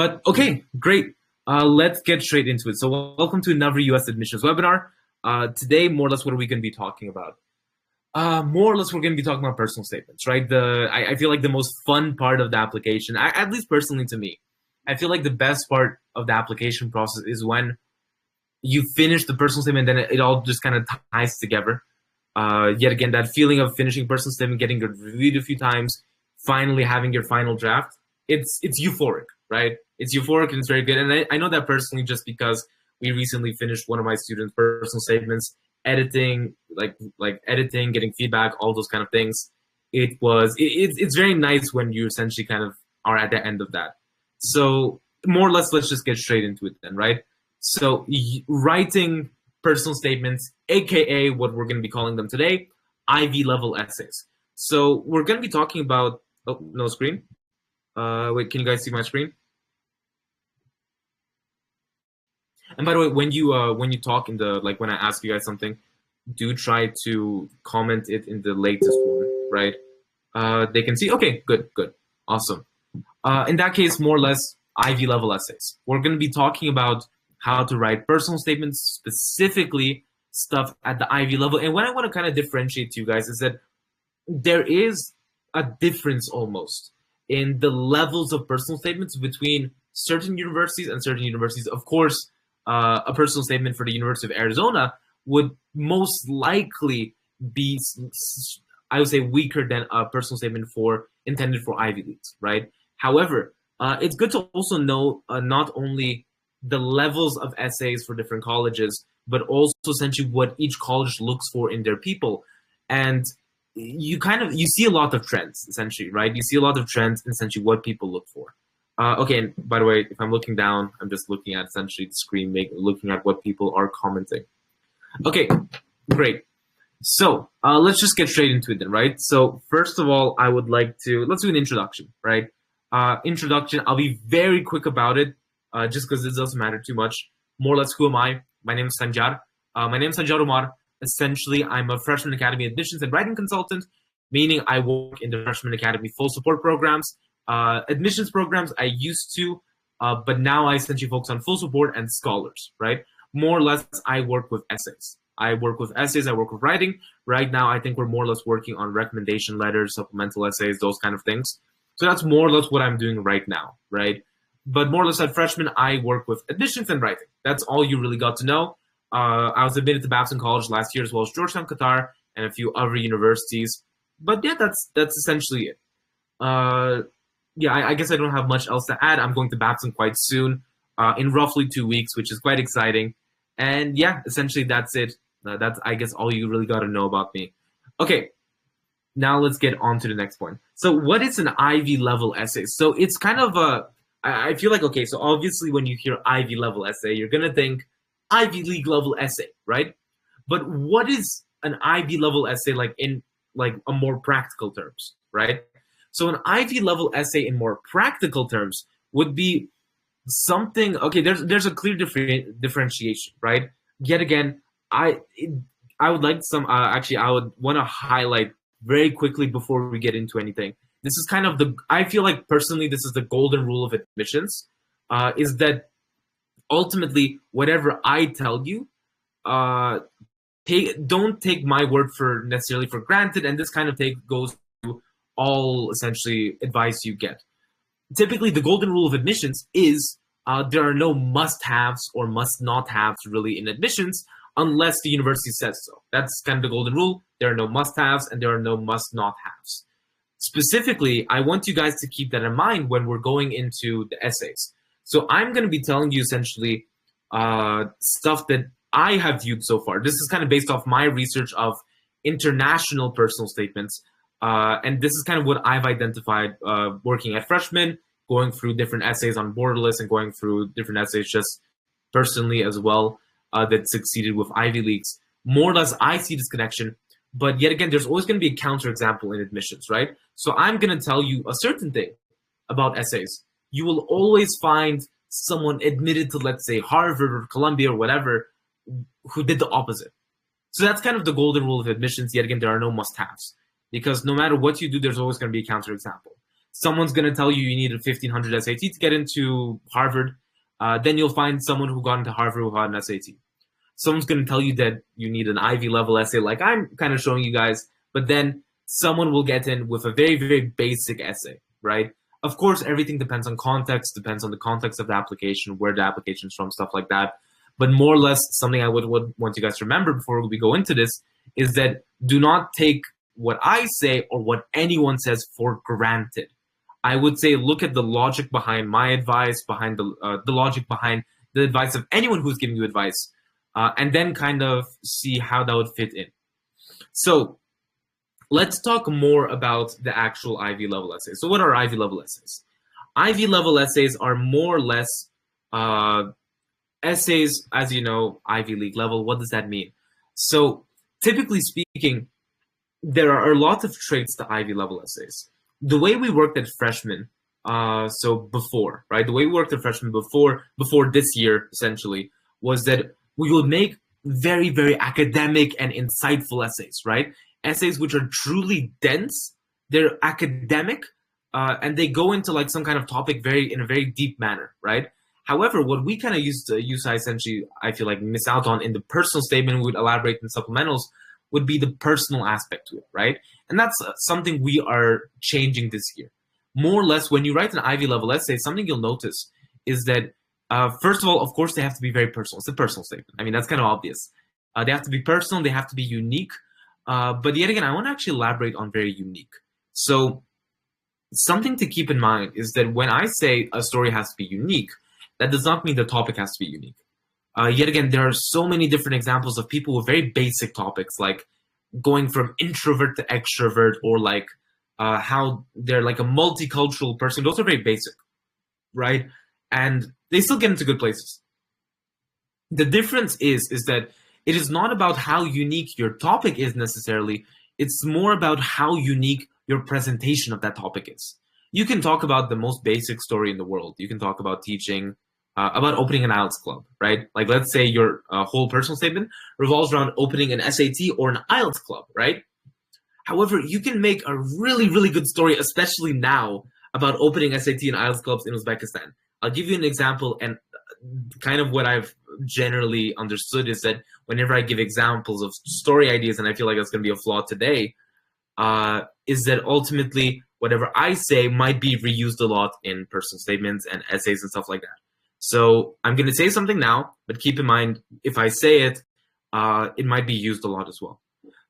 But okay, great. Let's get straight into it. So welcome to another US admissions webinar. Today, more or less, what are we going to be talking about? More or less, we're going to be talking about personal statements, right? I feel like the most fun part of the application, at least personally to me, I feel like the best part of the application process is when you finish the personal statement, then it all just kind of ties together. Yet again, that feeling of finishing personal statement, getting it reviewed a few times, finally having your final draft, it's euphoric, right? It's euphoric and it's very good. And I know that personally just because we recently finished one of my students' personal statements, editing, like editing, getting feedback, all those kind of things. It's very nice when you essentially kind of are at the end of that. So more or less, let's just get straight into it then, right? So writing personal statements, aka what we're going to be calling them today, Ivy level essays. So we're going to be talking about, oh, no screen. Wait, can you guys see my screen? And by the way, when you talk in the, like when I ask you guys something, do try to comment it in the latest one, right? They can see, okay, good, awesome. In that case, more or less, Ivy level essays. We're going to be talking about how to write personal statements, specifically stuff at the Ivy level. And what I want to kind of differentiate to you guys is that there is a difference almost in the levels of personal statements between certain universities and certain universities. Of course, a personal statement for the University of Arizona would most likely be, I would say, weaker than a personal statement intended for Ivy Leagues, right? However, it's good to also know not only the levels of essays for different colleges, but also essentially what each college looks for in their people. And you see a lot of trends, essentially, right? You see a lot of trends in essentially what people look for. Okay, and by the way, if I'm looking down, I'm just looking at essentially the screen, looking at what people are commenting. Okay, great. So let's just get straight into it then, right? So first of all, I would like to, let's do an introduction, right? Introduction, I'll be very quick about it, just because it doesn't matter too much. More or less, who am I? My name is Sanjar. My name is Sanjar Umar. Essentially, I'm a Freshman Academy admissions and writing consultant, meaning I work in the Freshman Academy full support programs. Admissions programs I used to, but now I essentially focus on full support and scholars, right? More or less, I work with essays. I work with writing. Right now, I think we're more or less working on recommendation letters, supplemental essays, those kind of things. So that's more or less what I'm doing right now, right? But more or less at Freshman, I work with admissions and writing. That's all you really got to know. I was admitted to Babson College last year, as well as Georgetown, Qatar, and a few other universities. But yeah, that's essentially it. Yeah, I guess I don't have much else to add. I'm going to Babson quite soon, in roughly 2 weeks, which is quite exciting. And yeah, essentially that's it. That's, I guess, all you really got to know about me. Okay, now let's get on to the next point. So what is an Ivy level essay? So it's kind of I feel like, okay, so obviously when you hear Ivy level essay, you're going to think Ivy League level essay, right? But what is an Ivy level essay like in like a more practical terms, right? So an Ivy level essay in more practical terms would be something, okay, there's a clear differentiation, right? Yet again, I would like some, actually, I would want to highlight very quickly before we get into anything. This is kind of I feel like personally, this is the golden rule of admissions, is that ultimately, whatever I tell you, don't take my word necessarily for granted, and this kind of goes to all essentially advice you get. Typically, the golden rule of admissions is there are no must-haves or must-not-haves really in admissions unless the university says so. That's kind of the golden rule. There are no must-haves and there are no must-not-haves. Specifically, I want you guys to keep that in mind when we're going into the essays. So I'm going to be telling you essentially stuff that I have viewed so far. This is kind of based off my research of international personal statements. And this is kind of what I've identified working at Freshman, going through different essays on Borderless and going through different essays just personally as well that succeeded with Ivy Leagues. More or less, I see this connection. But yet again, there's always going to be a counterexample in admissions, right? So I'm going to tell you a certain thing about essays. You will always find someone admitted to, let's say, Harvard or Columbia or whatever, who did the opposite. So that's kind of the golden rule of admissions. Yet again, there are no must-haves. Because no matter what you do, there's always going to be a counterexample. Someone's going to tell you need a 1500 SAT to get into Harvard. Then you'll find someone who got into Harvard who had an SAT. Someone's going to tell you that you need an Ivy level essay, like I'm kind of showing you guys, but then someone will get in with a very, very basic essay, right? Of course, everything depends on context, depends on the context of the application, where the application is from, stuff like that. But more or less, something I would want you guys to remember before we go into this is that do not take what I say or what anyone says for granted. I would say look at the logic behind my advice, behind the logic behind the advice of anyone who's giving you advice, and then kind of see how that would fit in. So let's talk more about the actual Ivy level essays. So what are Ivy level essays? Ivy level essays are more or less essays, as you know, Ivy League level. What does that mean? So typically speaking, there are a lot of traits to Ivy level essays. The way we worked at freshmen, so before, right? The way we worked at freshmen before this year, essentially, was that we would make very, very academic and insightful essays, right? Essays which are truly dense, they're academic, and they go into like some kind of topic in a very deep manner, right? However, what we kind of used to essentially, I feel like, miss out on in the personal statement, we would elaborate in supplementals, would be the personal aspect to it, right? And that's something we are changing this year. More or less, when you write an Ivy level essay, something you'll notice is that, first of all, of course, they have to be very personal. It's a personal statement. I mean, that's kind of obvious. They have to be personal. They have to be unique. But yet again, I want to actually elaborate on very unique. So something to keep in mind is that when I say a story has to be unique, that does not mean the topic has to be unique. Yet again, there are so many different examples of people with very basic topics, like going from introvert to extrovert, or like how they're like a multicultural person. Those are very basic, right? And they still get into good places. The difference is that it is not about how unique your topic is necessarily. It's more about how unique your presentation of that topic is. You can talk about the most basic story in the world. You can talk about teaching, about opening an IELTS club, right? Like, let's say your whole personal statement revolves around opening an SAT or an IELTS club, right? However, you can make a really, really good story, especially now, about opening SAT and IELTS clubs in Uzbekistan. I'll give you an example, and kind of what I've generally understood is that whenever I give examples of story ideas, and I feel like that's going to be a flaw today, is that ultimately whatever I say might be reused a lot in personal statements and essays and stuff like that. So I'm going to say something now, but keep in mind, if I say it, it might be used a lot as well.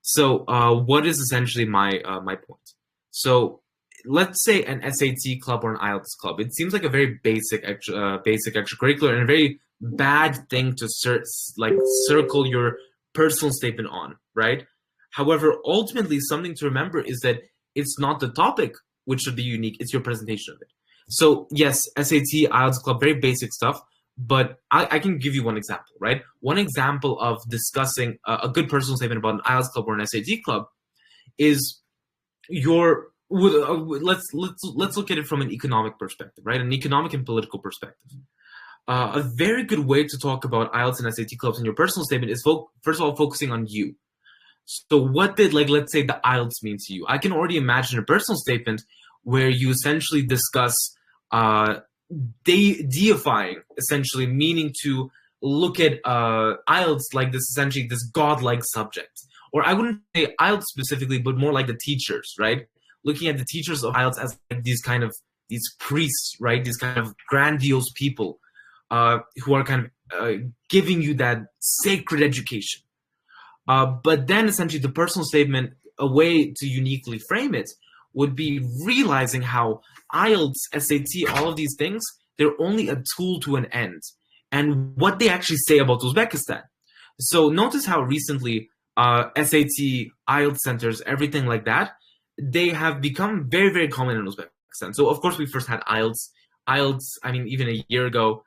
So what is essentially my point? So let's say an SAT club or an IELTS club. It seems like a very basic extracurricular and a very bad thing to circle your personal statement on, right? However, ultimately, something to remember is that it's not the topic which should be unique, it's your presentation of it. So yes, SAT, IELTS club, very basic stuff, but I can give you one example, right? One example of discussing a good personal statement about an IELTS club or an SAT club is let's look at it from an economic perspective, right? An economic and political perspective. A very good way to talk about IELTS and SAT clubs in your personal statement is first of all focusing on you. So what did, like, let's say the IELTS mean to you? I can already imagine a personal statement where you essentially discuss deifying, essentially meaning to look at IELTS like this, essentially this godlike subject. Or I wouldn't say IELTS specifically, but more like the teachers, right? Looking at the teachers of IELTS as like these priests, right? These kind of grandiose people who are kind of giving you that sacred education. But then essentially the personal statement, a way to uniquely frame it, would be realizing how IELTS, SAT, all of these things, they're only a tool to an end. And what they actually say about Uzbekistan. So notice how recently SAT, IELTS centers, everything like that, they have become very, very common in Uzbekistan. So of course we first had IELTS. IELTS, I mean, even a year ago,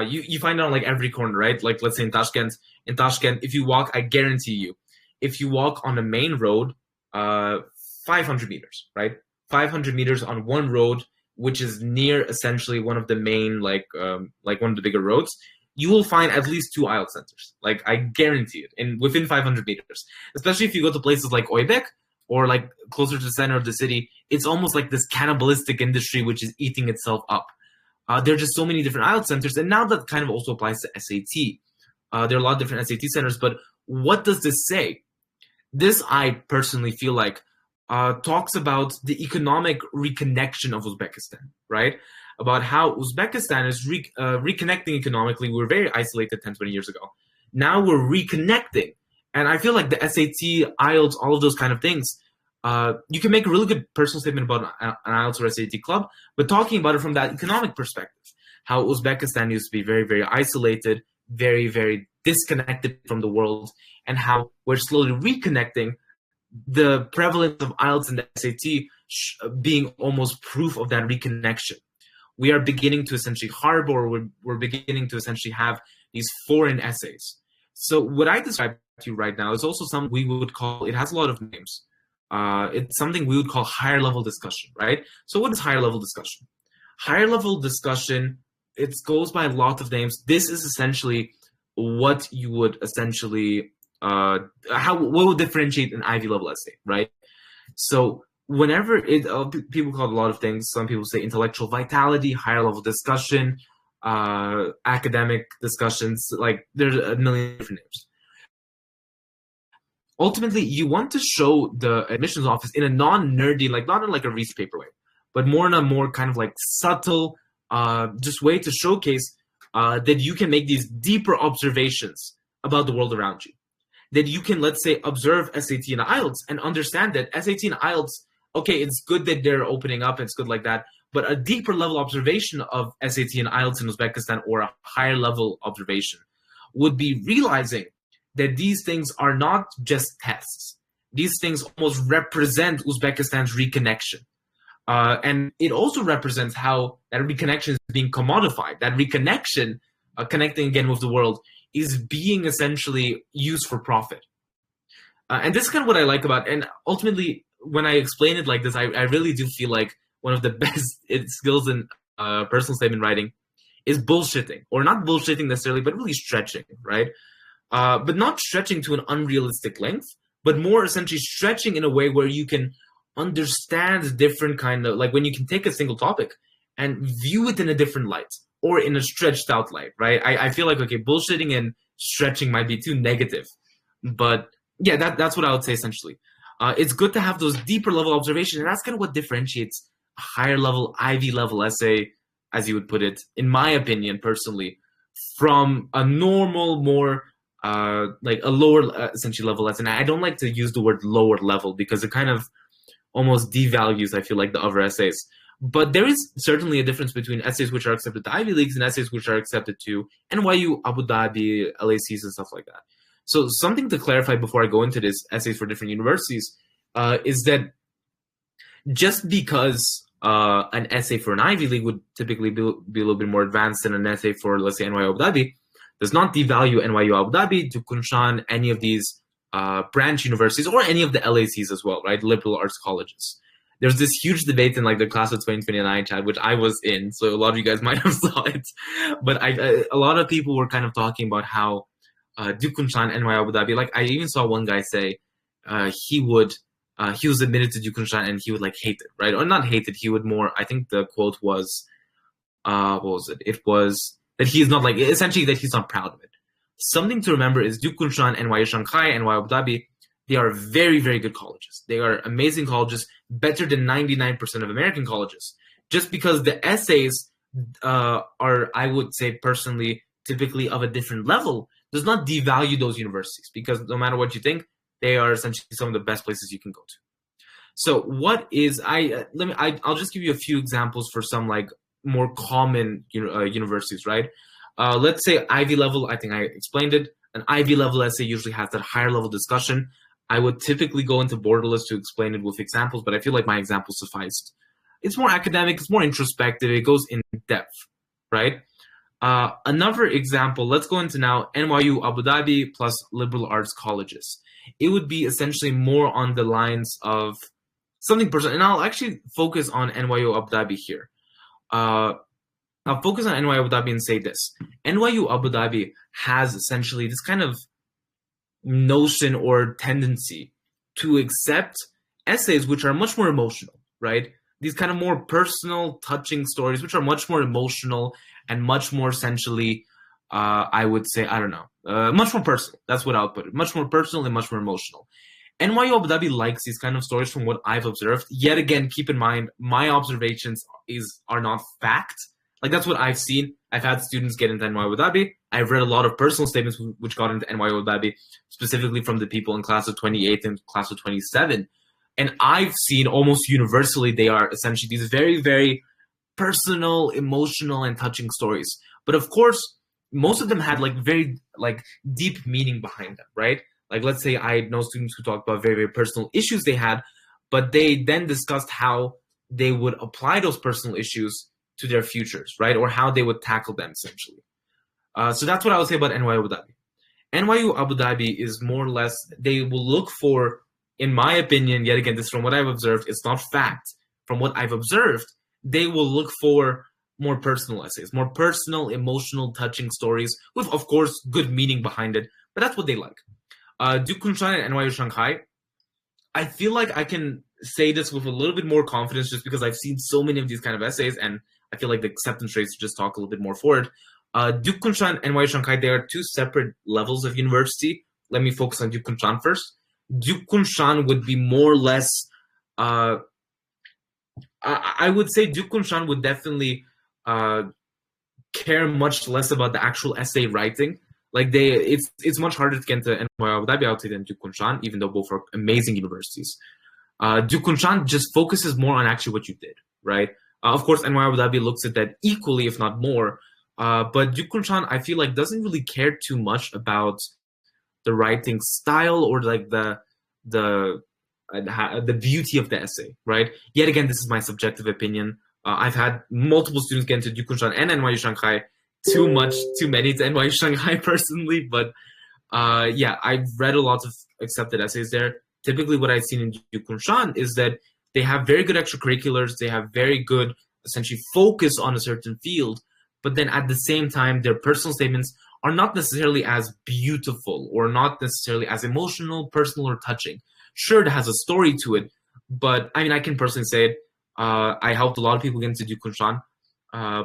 you find it on like every corner, right? Like let's say in Tashkent, if you walk, I guarantee you, if you walk on the main road, 500 meters, right? 500 meters on one road, which is near essentially one of the main, like one of the bigger roads, you will find at least 2 IELTS centers. Like I guarantee it, and within 500 meters. Especially if you go to places like Oybek, or like closer to the center of the city, it's almost like this cannibalistic industry which is eating itself up. There are just so many different IELTS centers, and now that kind of also applies to SAT. There are a lot of different SAT centers, but what does this say? This, I personally feel like, talks about the economic reconnection of Uzbekistan, right? About how Uzbekistan is reconnecting economically. We were very isolated 10, 20 years ago. Now we're reconnecting. And I feel like the SAT, IELTS, all of those kind of things, you can make a really good personal statement about an IELTS or SAT club, but talking about it from that economic perspective, how Uzbekistan used to be very, very isolated, very, very disconnected from the world, and how we're slowly reconnecting, the prevalence of IELTS and the SAT being almost proof of that reconnection. We are beginning to essentially harbor, we're beginning to essentially have these foreign essays. So what I describe to you right now is also something we would call, it has a lot of names. It's something we would call higher level discussion, right? So what is higher level discussion? Higher level discussion, it goes by a lot of names. This is essentially what you would essentially, what would differentiate an Ivy level essay, right? So whenever people call it a lot of things. Some people say intellectual vitality, higher level discussion, academic discussions, like there's a million different names. Ultimately, you want to show the admissions office in a non-nerdy, like not in like a research paper way, but more in a more kind of like subtle, just way to showcase that you can make these deeper observations about the world around you. That you can, let's say, observe SAT and IELTS and understand that SAT and IELTS, okay, it's good that they're opening up, it's good like that, but a deeper level observation of SAT and IELTS in Uzbekistan, or a higher level observation, would be realizing that these things are not just tests. These things almost represent Uzbekistan's reconnection. And it also represents how that reconnection is being commodified. That reconnection, connecting again with the world, is being essentially used for profit. And this is kind of what I like about, and ultimately, when I explain it like this, I really do feel like one of the best skills in personal statement writing is bullshitting. Or not bullshitting necessarily, but really stretching, right? But not stretching to an unrealistic length, but more essentially stretching in a way where you can understand different kind of, like when you can take a single topic and view it in a different light, or in a stretched out light, right? I feel like, okay, bullshitting and stretching might be too negative, but yeah, that's what I would say essentially. It's good to have those deeper level observations, and that's kind of what differentiates a higher level, Ivy level essay, as you would put it, in my opinion, personally, from a normal, more like a lower essentially level lesson. I don't like to use the word lower level because it kind of almost devalues, I feel like, the other essays. But there is certainly a difference between essays which are accepted to Ivy Leagues and essays which are accepted to NYU, Abu Dhabi, LACs, and stuff like that. So something to clarify before I go into this, essays for different universities, is that just because an essay for an Ivy League would typically be a little bit more advanced than an essay for, let's say, NYU Abu Dhabi, does not devalue NYU Abu Dhabi, Dukunshan, any of these branch universities, or any of the LACs as well, right? Liberal arts colleges. There's this huge debate in like the class of 2029 chat, which I was in, so a lot of you guys might have saw it. But a lot of people were kind of talking about how Dukunshan, NYU Abu Dhabi, like I even saw one guy say he was admitted to Dukunshan and he would like hate it, right? Or not hate it, he would more, I think the quote was, what was it? It was that he is not like, essentially that he's not proud of it. Something to remember is Dukunshan, NYU Shanghai, NYU Abu Dhabi, they are very, very good colleges. They are amazing colleges, better than 99% of American colleges. Just because the essays are, I would say personally, typically of a different level, does not devalue those universities, because no matter what you think, they are essentially some of the best places you can go to. So what is, I'll just give you a few examples for some like more common universities, right? Let's say Ivy level, I think I explained it. An Ivy level essay usually has that higher level discussion. I would typically go into Borderless to explain it with examples, but I feel like my example sufficed. It's more academic, it's more introspective, it goes in depth, right? Another example, let's go into now NYU Abu Dhabi plus liberal arts colleges. It would be essentially more on the lines of something personal, and I'll actually focus on NYU Abu Dhabi here. I'll focus on NYU Abu Dhabi and say this. NYU Abu Dhabi has essentially this kind of notion or tendency to accept essays which are much more emotional, right? These kind of more personal, touching stories, which are much more emotional and much more essentially, I would say, I don't know, much more personal. That's what I'll put it. Much more personal and much more emotional. NYU Abu Dhabi likes these kind of stories from what I've observed. Yet again, keep in mind, my observations are not fact. Like, that's what I've seen. I've had students get into NYU Abu Dhabi. I've read a lot of personal statements which got into NYU Abu Dhabi, specifically from the people in class of 28 and class of 27. And I've seen almost universally they are essentially these very, very personal, emotional, and touching stories. But of course, most of them had like very like deep meaning behind them, right? Like, let's say I know students who talk about very, very personal issues they had, but they then discussed how they would apply those personal issues to their futures, right? Or how they would tackle them, essentially. So that's what I would say about NYU Abu Dhabi. NYU Abu Dhabi is more or less, they will look for, in my opinion, yet again, this is from what I've observed, it's not fact. From what I've observed, they will look for more personal essays, more personal, emotional, touching stories with, of course, good meaning behind it. But that's what they like. Duke Kunshan and NYU Shanghai, I feel like I can say this with a little bit more confidence just because I've seen so many of these kind of essays, and I feel like the acceptance rates just talk a little bit more for it. Duke Kunshan and NYU Shanghai, they are two separate levels of university. Let me focus on Duke Kunshan first. Duke Kunshan would be more or less, I would say Duke Kunshan would definitely care much less about the actual essay writing. Like, it's much harder to get into NYU Abu Dhabi, I would say, than Duke Kunshan, even though both are amazing universities. Duke Kunshan just focuses more on actually what you did, right? Of course, NYU Abu Dhabi looks at that equally, if not more. But Duke Kunshan, I feel like, doesn't really care too much about the writing style or like the beauty of the essay, right? Yet again, this is my subjective opinion. I've had multiple students get into Duke Kunshan and NYU Shanghai. Too many to NYU Shanghai personally, but yeah, I've read a lot of accepted essays there. Typically, what I've seen in Duke Kunshan is that they have very good extracurriculars, they have very good, essentially, focus on a certain field, but then at the same time, their personal statements are not necessarily as beautiful or not necessarily as emotional, personal, or touching. Sure, it has a story to it, but I mean, I can personally say it. I helped a lot of people get into Duke Kunshan.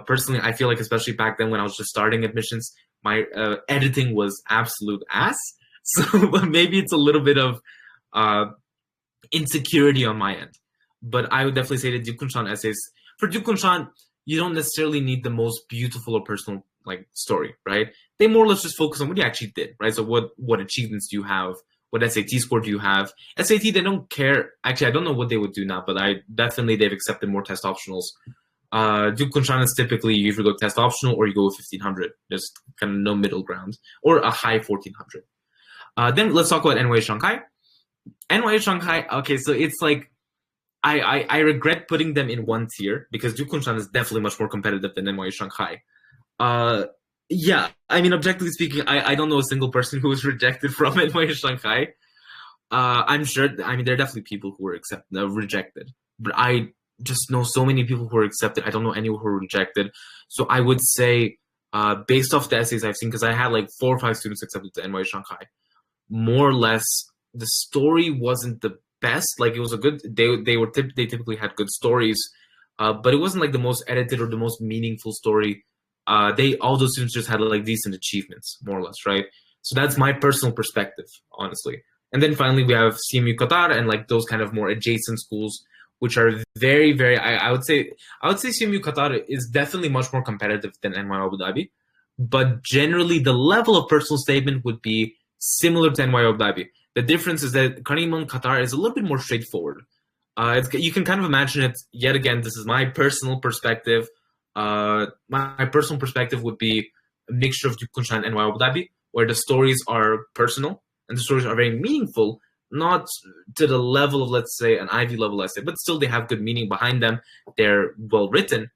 Personally, I feel like, especially back then when I was just starting admissions, my editing was absolute ass. So maybe it's a little bit of insecurity on my end. But I would definitely say that Duke Kunshan essays, for Duke Kunshan, you don't necessarily need the most beautiful or personal like story, right? They more or less just focus on what you actually did, right? So what achievements do you have? What SAT score do you have? SAT, they don't care. Actually, I don't know what they would do now, but they've accepted more test optionals. Duke Kunshan is typically you either go test optional or you go with 1500. There's kind of no middle ground, or a high 1400. Then let's talk about NYU Shanghai. NYU Shanghai, okay, so it's like, I regret putting them in one tier because Duke Kunshan is definitely much more competitive than NYU Shanghai. Yeah, I mean, objectively speaking, I don't know a single person who was rejected from NYU Shanghai. I'm sure, I mean, there are definitely people who were rejected, but I just know so many people who were accepted. I don't know anyone who were rejected. So I would say, based off the essays I've seen, because I had like 4 or 5 students accepted to NYU Shanghai, more or less, the story wasn't the best. Like, it was a good, they typically had good stories, but it wasn't like the most edited or the most meaningful story. All those students just had like decent achievements, more or less, right? So that's my personal perspective, honestly. And then finally we have CMU Qatar and like those kind of more adjacent schools, which are very, very, I would say CMU Qatar is definitely much more competitive than NYU Abu Dhabi, but generally the level of personal statement would be similar to NYU Abu Dhabi. The difference is that Carnegie Qatar is a little bit more straightforward. You can kind of imagine it, yet again, this is my personal perspective. My personal perspective would be a mixture of Duke Kunshan and NYU Abu Dhabi, where the stories are personal and the stories are very meaningful, not to the level of, let's say, an Ivy level essay, but still they have good meaning behind them. They're well written,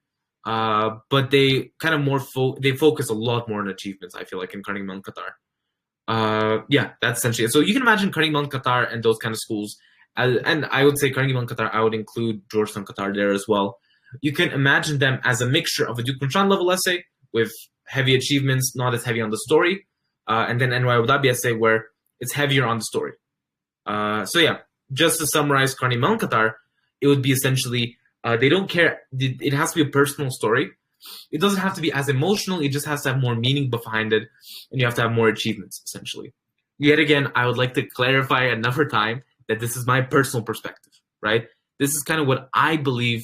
but they kind of more they focus a lot more on achievements, I feel like, in Carnegie Mellon Qatar. Yeah, that's essentially it. So you can imagine Carnegie Mellon Qatar and those kind of schools, and I would say Carnegie Mellon Qatar, I would include Georgetown Qatar there as well. You can imagine them as a mixture of a Duke Kunshan level essay with heavy achievements, not as heavy on the story, and then NYU Abu Dhabi essay where it's heavier on the story. So yeah, just to summarize Carney Mellon Qatar, it would be essentially they don't care. It has to be a personal story. It doesn't have to be as emotional. It just has to have more meaning behind it, and you have to have more achievements, essentially. Yet again, I would like to clarify another time that this is my personal perspective, right? This is kind of what I believe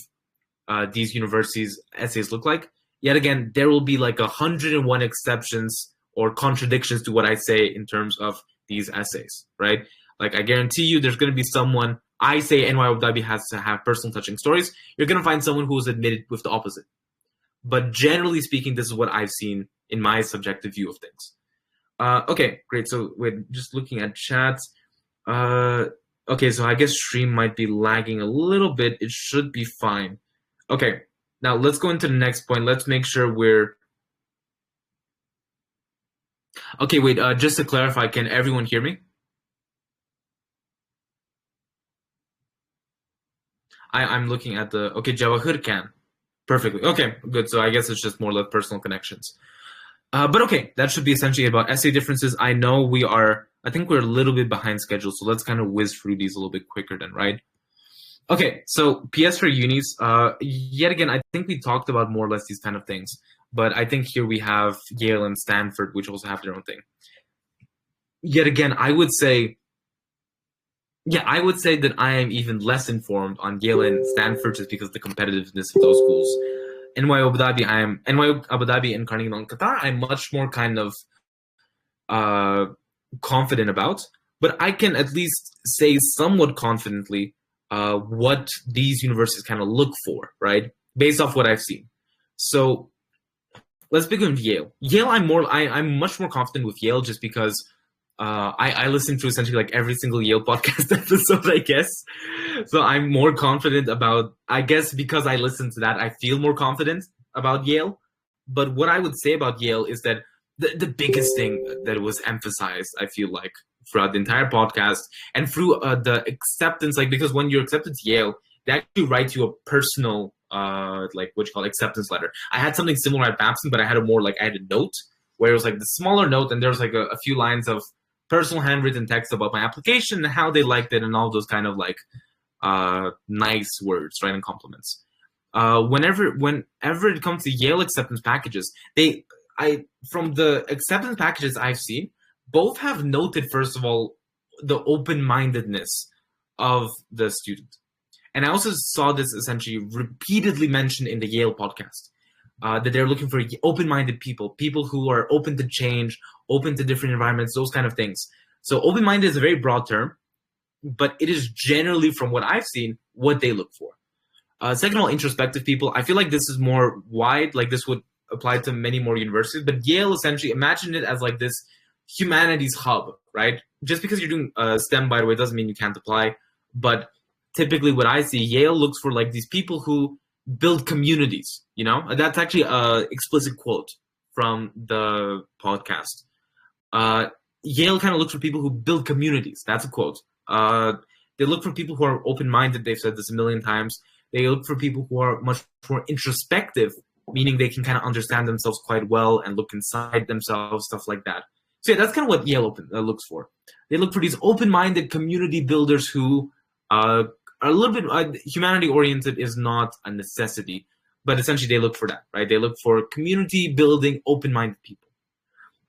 these universities' essays look like. Yet again, there will be like 101 exceptions or contradictions to what I say in terms of these essays, right? Like I guarantee you there's going to be someone, I say NY Abu Dhabi has to have personal touching stories. You're going to find someone who is admitted with the opposite. But generally speaking, this is what I've seen in my subjective view of things. Okay, great. So we're just looking at chat. Okay, so I guess stream might be lagging a little bit. It should be fine. Okay, now let's go into the next point. Let's make sure we're... Okay, wait, just to clarify, can everyone hear me? I'm looking at the... Okay, Jawahir can. Perfectly. Okay, good. So I guess it's just more like personal connections. But okay, that should be essentially about essay differences. I know I think we're a little bit behind schedule, so let's kind of whiz through these a little bit quicker then, right? Okay, so PS for unis, yet again, I think we talked about more or less these kind of things, but I think here we have Yale and Stanford, which also have their own thing. Yet again, I would say that I am even less informed on Yale and Stanford just because of the competitiveness of those schools. NYU Abu Dhabi and Carnegie Mellon Qatar, I'm much more kind of confident about, but I can at least say somewhat confidently what these universities kind of look for, right? Based off what I've seen. So let's begin with Yale. Yale, I'm much more confident with Yale just because I listen to essentially like every single Yale podcast episode, I guess. So I'm more confident about, I guess because I listen to that, I feel more confident about Yale. But what I would say about Yale is that the biggest thing that was emphasized, I feel like, throughout the entire podcast and through the acceptance, like, because when you're accepted to Yale, they actually write you a personal, like, what you call acceptance letter. I had something similar at Babson, but I had I had a note where it was like the smaller note and there was like a few lines of personal handwritten text about my application and how they liked it and all those kind of like nice words, right, and compliments. Whenever it comes to Yale acceptance packages, from the acceptance packages I've seen, both have noted, first of all, the open-mindedness of the student. And I also saw this essentially repeatedly mentioned in the Yale podcast, that they're looking for open-minded people who are open to change, open to different environments, those kind of things. So open-minded is a very broad term, but it is generally, from what I've seen, what they look for. Second of all, introspective people. I feel like this is more wide, like this would apply to many more universities, but Yale essentially, imagine it as like this humanities hub, right? Just because you're doing STEM, by the way, doesn't mean you can't apply, but typically what I see, Yale looks for like these people who build communities, you know? That's actually an explicit quote from the podcast. Yale kind of looks for people who build communities. That's a quote. They look for people who are open-minded. They've said this a million times. They look for people who are much more introspective, meaning they can kind of understand themselves quite well and look inside themselves, stuff like that. So yeah, that's kind of what Yale looks for. They look for these open-minded community builders who are a little bit humanity-oriented is not a necessity, but essentially they look for that, right? They look for community-building, open-minded people.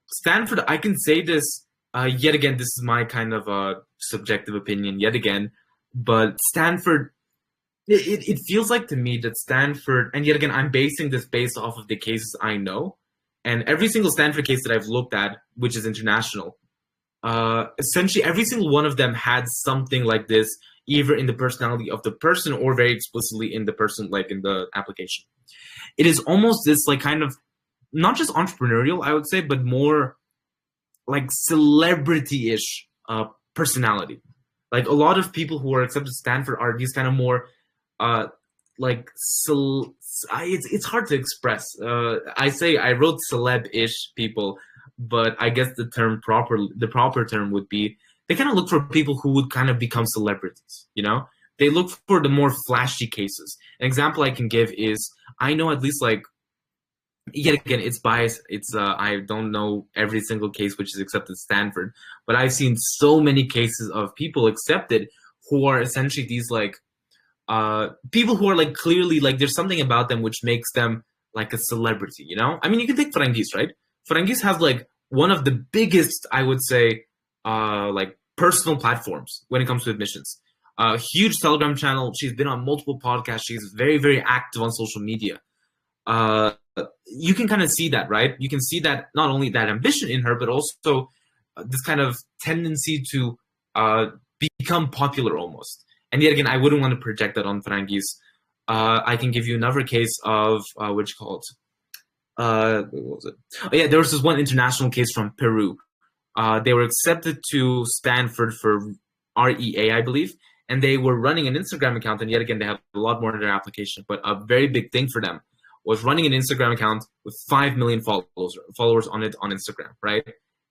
Stanford, I can say this, yet again, this is my kind of subjective opinion, yet again, but Stanford, it feels like to me that Stanford, and yet again, I'm basing this based off of the cases I know, and every single Stanford case that I've looked at, which is international, essentially every single one of them had something like this, either in the personality of the person or very explicitly in the person, like in the application. It is almost this like kind of, not just entrepreneurial, I would say, but more like celebrity-ish personality. Like a lot of people who are accepted to Stanford are these kind of more it's hard to express. I wrote celeb-ish people, but I guess the proper term would be they kind of look for people who would kind of become celebrities, you know? They look for the more flashy cases. An example I can give is, I know at least like, yet again, it's biased. It's I don't know every single case which is accepted at Stanford, but I've seen so many cases of people accepted who are essentially these like people who are like clearly like there's something about them which makes them like a celebrity, you know? I mean, you can take Ferengis, right? Ferengis has like one of the biggest, I would say, like personal platforms when it comes to admissions. Huge Telegram channel. She's been on multiple podcasts. She's very, very active on social media. You can kind of see that, right? You can see that not only that ambition in her, but also this kind of tendency to become popular almost. And yet again, I wouldn't want to project that on Ferengis. I can give you another case of which called what was it? Oh, yeah, there was this one international case from Peru. They were accepted to Stanford for REA, I believe, and they were running an Instagram account. And yet again, they have a lot more in their application. But a very big thing for them was running an Instagram account with 5 million followers on it on Instagram, right?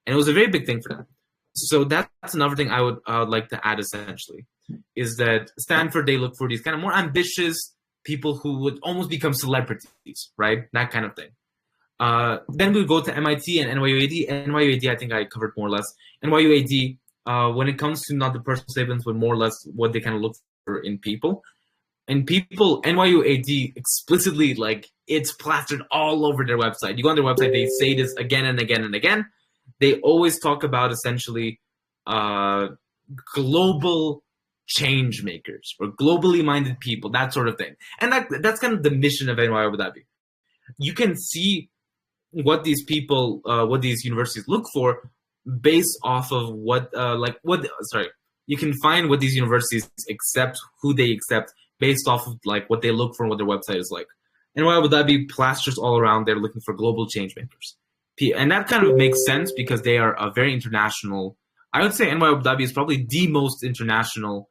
And it was a very big thing for them. So that's another thing I would like to add essentially, is that Stanford, they look for these kind of more ambitious people who would almost become celebrities, right? That kind of thing. Then we go to MIT and NYUAD. NYUAD, I think I covered more or less. NYUAD, when it comes to not the personal statements, but more or less what they kind of look for in people. And people, NYUAD explicitly, like, it's plastered all over their website. You go on their website, they say this again and again and again. They always talk about essentially global change makers or globally minded people, that sort of thing. And that's kind of the mission of NYU Abu Dhabi. You can see what these people, what these universities look for based off of you can find what these universities accept, who they accept based off of like what they look for and what their website is like. NYU Abu Dhabi plasters all around. They're looking for global change makers. And that kind of makes sense because they are a very international. I would say NYU Abu Dhabi is probably the most international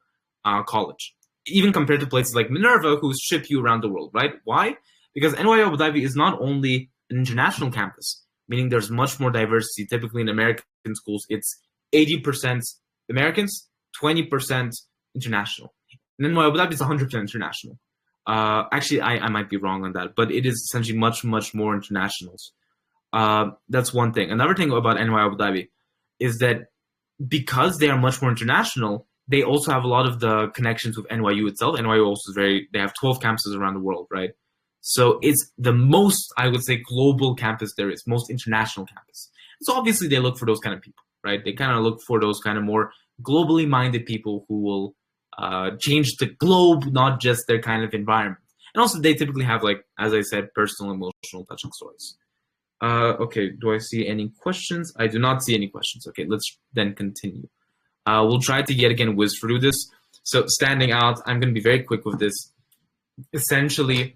college, even compared to places like Minerva, who ship you around the world, right? Why? Because NYU Abu Dhabi is not only an international campus, meaning there's much more diversity. Typically in American schools, it's 80% Americans, 20% international. And NYU Abu Dhabi is 100% international. Actually, I might be wrong on that, but it is essentially much, much more internationals. That's one thing. Another thing about NYU Abu Dhabi is that because they are much more international, they also have a lot of the connections with NYU itself. NYU also is they have 12 campuses around the world, right? So it's the most, I would say, global campus there is, most international campus. So obviously they look for those kind of people, right? They kind of look for those kind of more globally minded people who will change the globe, not just their kind of environment. And also they typically have, like, as I said, personal, emotional, touching stories. Okay, do I see any questions? I do not see any questions. Okay, let's then continue. We'll try to yet again whiz through this. So standing out, I'm going to be very quick with this. Essentially,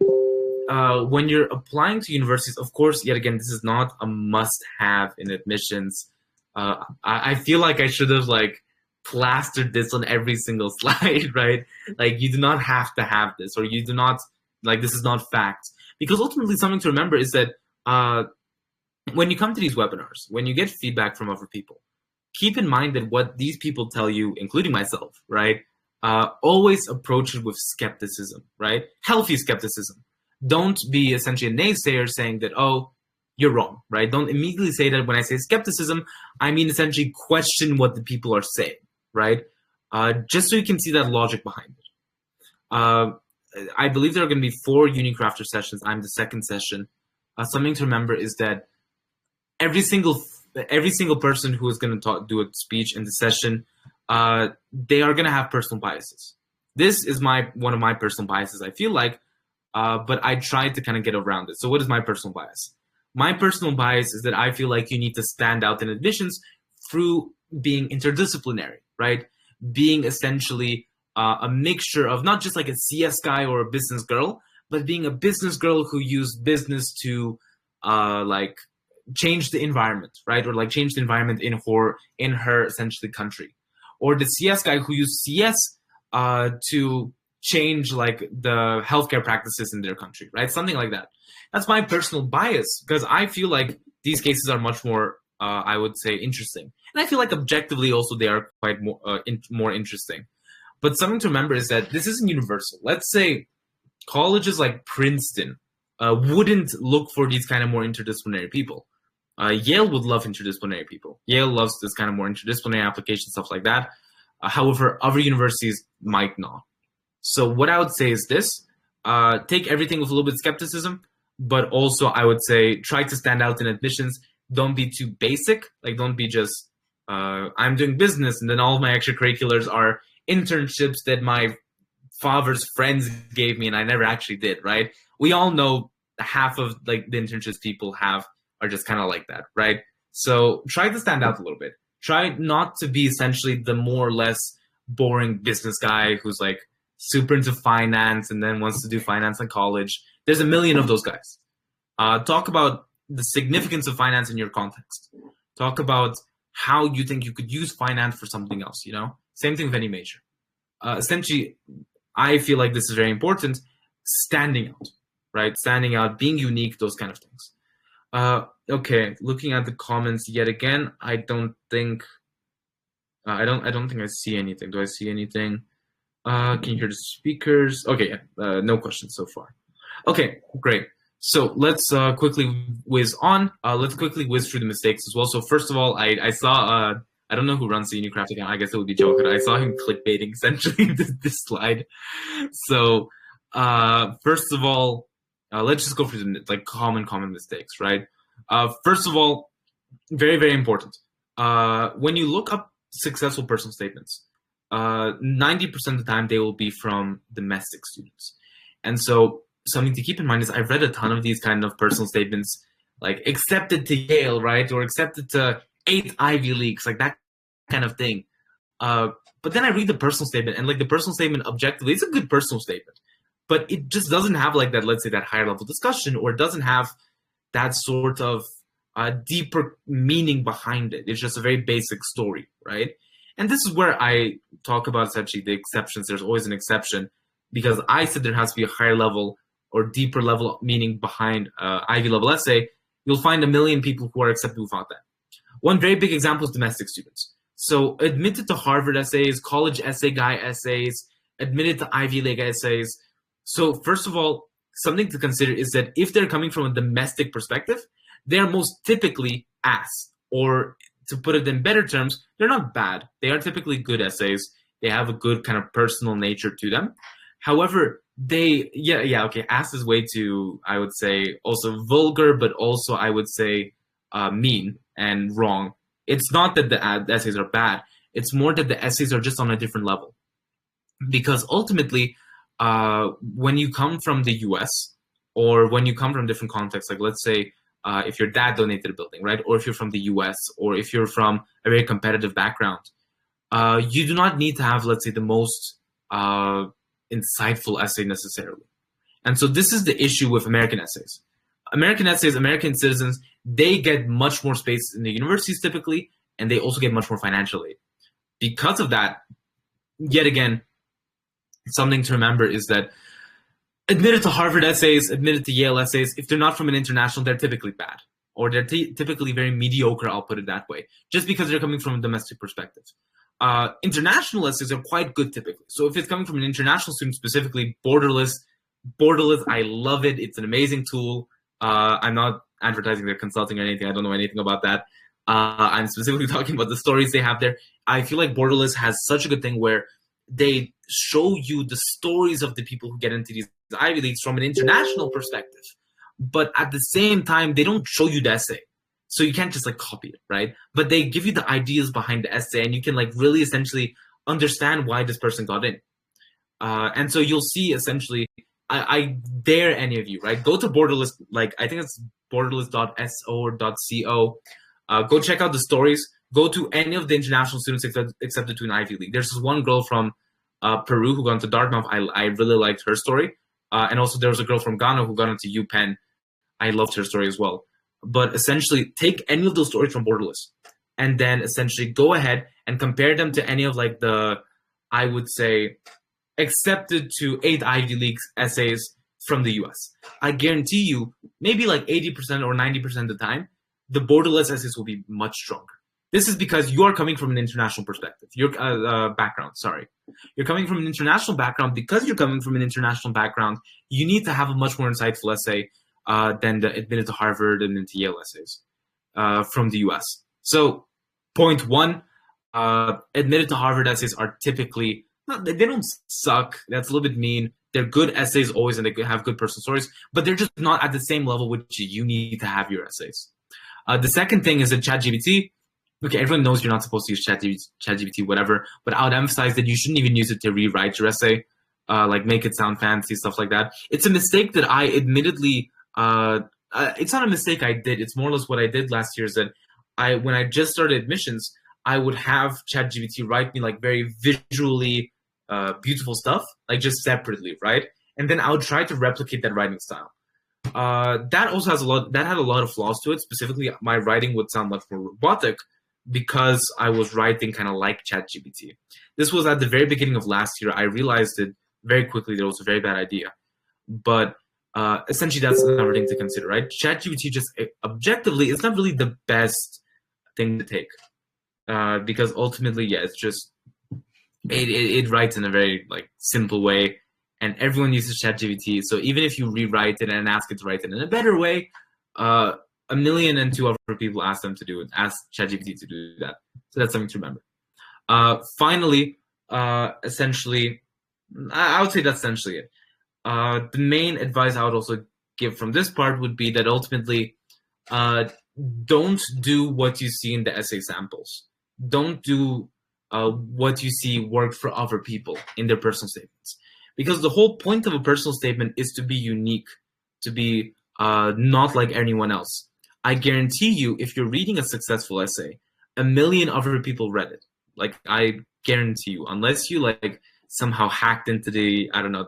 when you're applying to universities, of course, yet again, this is not a must-have in admissions. I feel like I should have like plastered this on every single slide, right? Like, you do not have to have this, or you do not, like, this is not fact. Because ultimately something to remember is that when you come to these webinars, when you get feedback from other people, keep in mind that what these people tell you, including myself, right, always approach it with skepticism, right? Healthy skepticism. Don't be essentially a naysayer saying that, oh, you're wrong, right? Don't immediately say that. When I say skepticism, I mean essentially question what the people are saying, right? Just so you can see that logic behind it. I believe there are going to be 4 Unicrafter sessions. I'm the second session. Something to remember is that every single person who is going to do a speech in the session, they are going to have personal biases. This is one of my personal biases, I feel like, but I tried to kind of get around it. So what is my personal bias? My personal bias is that I feel like you need to stand out in admissions through being interdisciplinary, right? Being essentially a mixture of not just like a CS guy or a business girl, but being a business girl who used business to like change the environment, right? Or like change the environment in her essentially country. Or the CS guy who used CS to change like the healthcare practices in their country, right? Something like that. That's my personal bias, because I feel like these cases are much more, I would say, interesting. And I feel like objectively also they are quite more interesting. But something to remember is that this isn't universal. Let's say colleges like Princeton wouldn't look for these kind of more interdisciplinary people. Yale would love interdisciplinary people. Yale loves this kind of more interdisciplinary application, stuff like that. However, other universities might not. So what I would say is this: take everything with a little bit of skepticism, but also I would say try to stand out in admissions. Don't be too basic. Like, don't be just I'm doing business and then all of my extracurriculars are internships that my father's friends gave me and I never actually did. Right? We all know half of like the internships people have are just kind of like that, right? So try to stand out a little bit. Try not to be essentially the more or less boring business guy who's like super into finance and then wants to do finance in college. There's a million of those guys. Talk about the significance of finance in your context. Talk about how you think you could use finance for something else, you know? Same thing with any major. Essentially, I feel like this is very important. Standing out, right? Standing out, being unique, those kind of things. Okay, looking at the comments yet again, I don't think I see anything. Do I see anything? Can you hear the speakers? Okay, yeah, no questions so far. Okay, great. So let's quickly whiz on. Let's quickly whiz through the mistakes as well. So first of all, I saw I don't know who runs the Unicraft account. I guess it would be Joker. I saw him clickbaiting essentially this slide. So first of all, let's just go through the like common mistakes, right? First of all, very, very important. When you look up successful personal statements, 90% of the time they will be from domestic students. And so something to keep in mind is I've read a ton of these kind of personal statements, like accepted to Yale, right? Or accepted to 8 Ivy Leagues, like that kind of thing. But then I read the personal statement and like the personal statement objectively, it's a good personal statement, but it just doesn't have like that, let's say that higher level discussion, or it doesn't have that sort of deeper meaning behind it. It's just a very basic story, right? And this is where I talk about essentially the exceptions. There's always an exception because I said there has to be a higher level or deeper level meaning behind Ivy level essay. You'll find a million people who are accepted without that. One very big example is domestic students. So admitted to Harvard essays, college essay guy essays, admitted to Ivy League essays. So first of all, something to consider is that if they're coming from a domestic perspective, they're most typically ass, or to put it in better terms, they're not bad. They are typically good essays. They have a good kind of personal nature to them. However, ass is way too, I would say, also vulgar, but also I would say mean and wrong. It's not that the essays are bad. It's more that the essays are just on a different level. Because ultimately, when you come from the US or when you come from different contexts, like let's say if your dad donated a building, right? Or if you're from the US or if you're from a very competitive background, you do not need to have, let's say, the most insightful essay necessarily. And so this is the issue with American essays. American citizens, they get much more space in the universities typically, and they also get much more financial aid. Because of that, yet again, something to remember is that admitted to Harvard essays, admitted to Yale essays, if they're not from an international, they're typically bad. Or they're typically very mediocre, I'll put it that way, just because they're coming from a domestic perspective. International essays are quite good typically. So if it's coming from an international student, specifically Borderless, I love it. It's an amazing tool. I'm not advertising their consulting or anything. I don't know anything about that. I'm specifically talking about the stories they have there. I feel like Borderless has such a good thing where they show you the stories of the people who get into these Ivy Leagues from an international perspective. But at the same time, they don't show you the essay. So you can't just like copy it, right? But they give you the ideas behind the essay and you can like really essentially understand why this person got in. And so you'll see essentially, I dare any of you, right? Go to Borderless, like I think it's borderless.so or .co. Go check out the stories. Go to any of the international students accepted to an Ivy League. There's this one girl from Peru who got into Dartmouth. I really liked her story. And also there was a girl from Ghana who got into UPenn. I loved her story as well. But essentially take any of those stories from Borderless and then essentially go ahead and compare them to any of like the, I would say, accepted to 8 Ivy Leagues essays from the US. I guarantee you, maybe like 80% or 90% of the time, the Borderless essays will be much stronger. This is because you are coming from an international perspective. Your background, sorry. You're coming from an international background. Because you're coming from an international background, you need to have a much more insightful essay than the admitted to Harvard and into Yale essays from the US. So point one, admitted to Harvard essays are typically they don't suck. That's a little bit mean. They're good essays always, and they have good personal stories, but they're just not at the same level which you need to have your essays. The second thing is that ChatGPT. Okay, everyone knows you're not supposed to use ChatGPT, whatever, but I would emphasize that you shouldn't even use it to rewrite your essay, like make it sound fancy, stuff like that. It's a mistake that I admittedly, it's not a mistake I did. It's more or less what I did last year is that when I just started admissions, I would have ChatGPT write me like very visually beautiful stuff, like just separately, right? And then I would try to replicate that writing style. That also has had a lot of flaws to it. Specifically, my writing would sound much more robotic because I was writing kind of like ChatGPT. This was at the very beginning of last year. I realized it very quickly that it was a very bad idea. But essentially, that's another thing to consider, right? ChatGPT just objectively, it's not really the best thing to take because ultimately, yeah, it's just it writes in a very like simple way, and everyone uses ChatGPT. So even if you rewrite it and ask it to write it in a better way, 1,002,000 other people ask ChatGPT to do that. So that's something to remember. Finally, essentially, I would say that's essentially it. The main advice I would also give from this part would be that ultimately, don't do what you see in the essay samples. Don't do what you see work for other people in their personal statements. Because the whole point of a personal statement is to be unique, to be not like anyone else. I guarantee you, if you're reading a successful essay, 1,000,000 other people read it. Like, I guarantee you, unless you like somehow hacked into the, I don't know,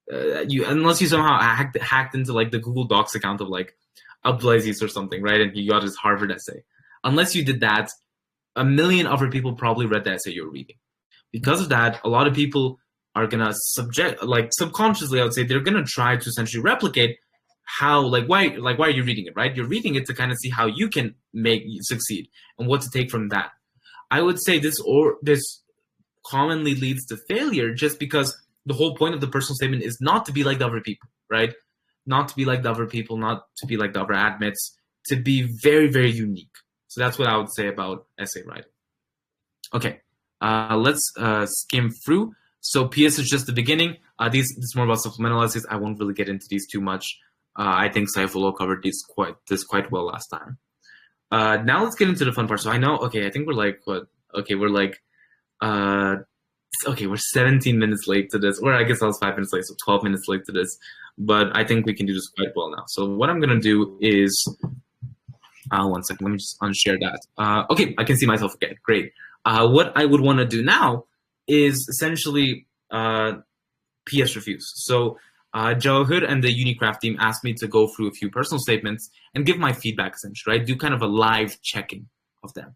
unless you somehow hacked into like the Google Docs account of like Abdulaziz or something, right? And he got his Harvard essay. Unless you did that, 1,000,000 other people probably read the essay you're reading. Because of that, a lot of people are gonna subconsciously, I would say, they're gonna try to essentially replicate why are you reading it, right? You're reading it to kind of see how you can succeed and what to take from that. I would say this commonly leads to failure just because the whole point of the personal statement is not to be like the other people, right? Not to be like the other people, not to be like the other admits, to be very, very unique. So that's what I would say about essay writing. Okay, let's skim through. So PS is just the beginning. This is more about supplemental essays. I won't really get into these too much. I think Saifullah covered this quite well last time. Now let's get into the fun part. So I know, okay, I think we're like, what? Okay, we're like, okay, we're 17 minutes late to this, or I guess I was 5 minutes late, so 12 minutes late to this. But I think we can do this quite well now. So what I'm gonna do is, 1 second, let me just unshare that. Okay, I can see myself again. Great. What I would want to do now is essentially PS reviews. So Jawahir and the Unicraft team asked me to go through a few personal statements and give my feedback, essentially, right? Do kind of a live checking of them.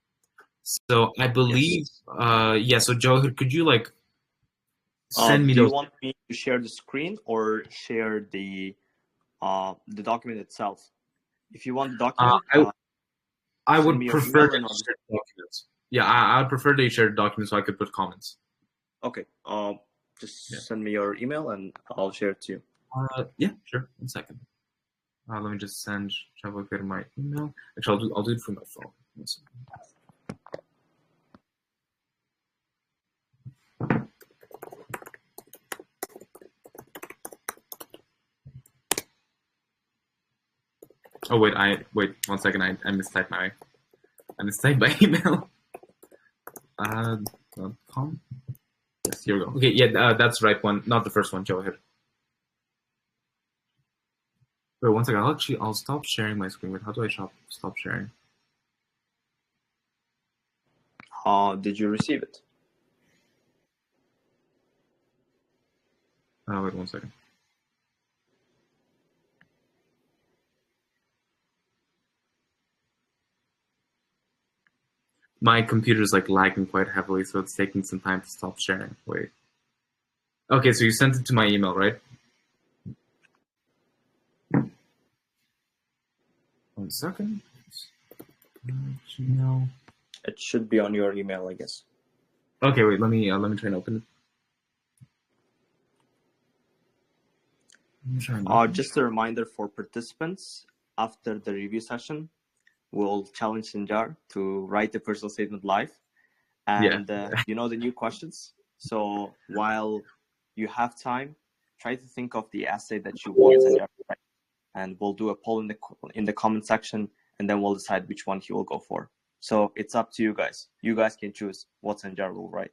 So I believe, yes. So Jawahir, could you like send me those? Do you want me to share the screen or share the document itself? If you want the document, I would prefer to share documents. Yeah, I would prefer that you share documents so I could put comments. Okay. Just send me your email and I'll share it to you. Yeah, sure. 1 second. Let me just send Jawahir my email. Actually, I'll do it from my phone. Oh wait, 1 second. I mistyped my email. .com. Yes, here we go. Okay, yeah, that's the right one, not the first one. Jawahir. Wait 1 second. I'll stop sharing my screen. Wait, how do I stop sharing? Did you receive it? Wait 1 second. My computer is like lagging quite heavily, so it's taking some time to stop sharing. Wait. Okay, so you sent it to my email, right? 1 second. Gmail. It should be on your email, I guess. Okay, wait. Let me try and open it. Just a reminder for participants: after the review session, we'll challenge Sanjar to write a personal statement live, and you know the new questions. So while you have time, try to think of the essay that you want Sanjar to write, and we'll do a poll in the comment section, and then we'll decide which one he will go for. So it's up to you guys. You guys can choose what Sanjar will write.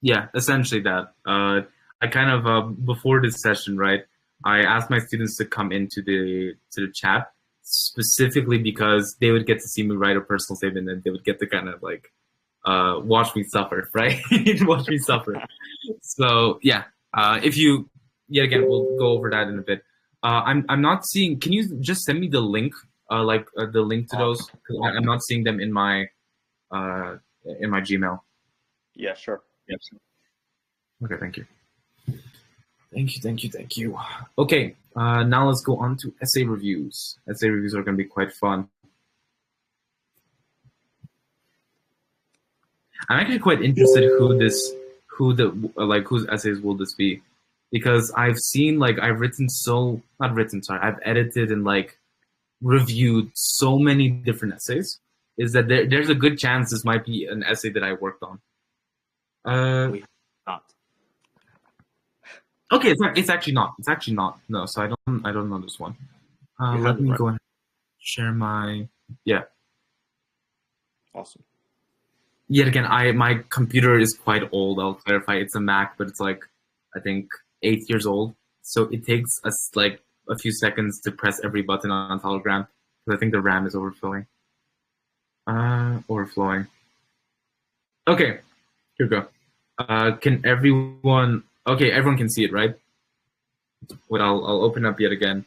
Yeah, essentially that. I kind of before this session, right? I asked my students to come into the chat specifically because they would get to see me write a personal statement, and they would get to kind of like watch me suffer, right? Watch me suffer. So yeah, if you yet again, we'll go over that in a bit. I'm not seeing. Can you just send me the link, the link to those? 'Cause I'm not seeing them in my Gmail. Yeah, sure. Yep. Okay, thank you. Thank you. Okay, now let's go on to essay reviews. Essay reviews are going to be quite fun. I'm actually quite interested whose essays will this be, because I've seen I've edited and reviewed so many different essays. Is that there's a good chance this might be an essay that I worked on. We not. Okay, it's actually not. It's actually not. No, so I don't know this one. Let me go ahead and share my Awesome. Yet again, my computer is quite old. I'll clarify. It's a Mac, but it's I think 8 years old. So it takes us a few seconds to press every button on Telegram because I think the RAM is overflowing. Okay, here we go. Can everyone? Okay, everyone can see it, right? Wait, I'll open up yet again.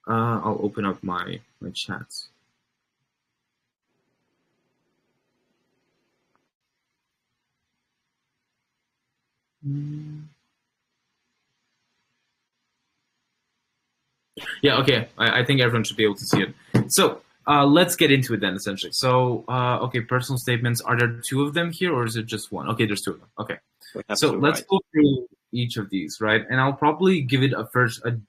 I'll open up my chats. Yeah, okay. I think everyone should be able to see it. So let's get into it then, essentially. So, okay, personal statements. Are there two of them here, or is it just one? Okay, there's two of them. Okay. So let's go through each of these, right? And I'll probably give it a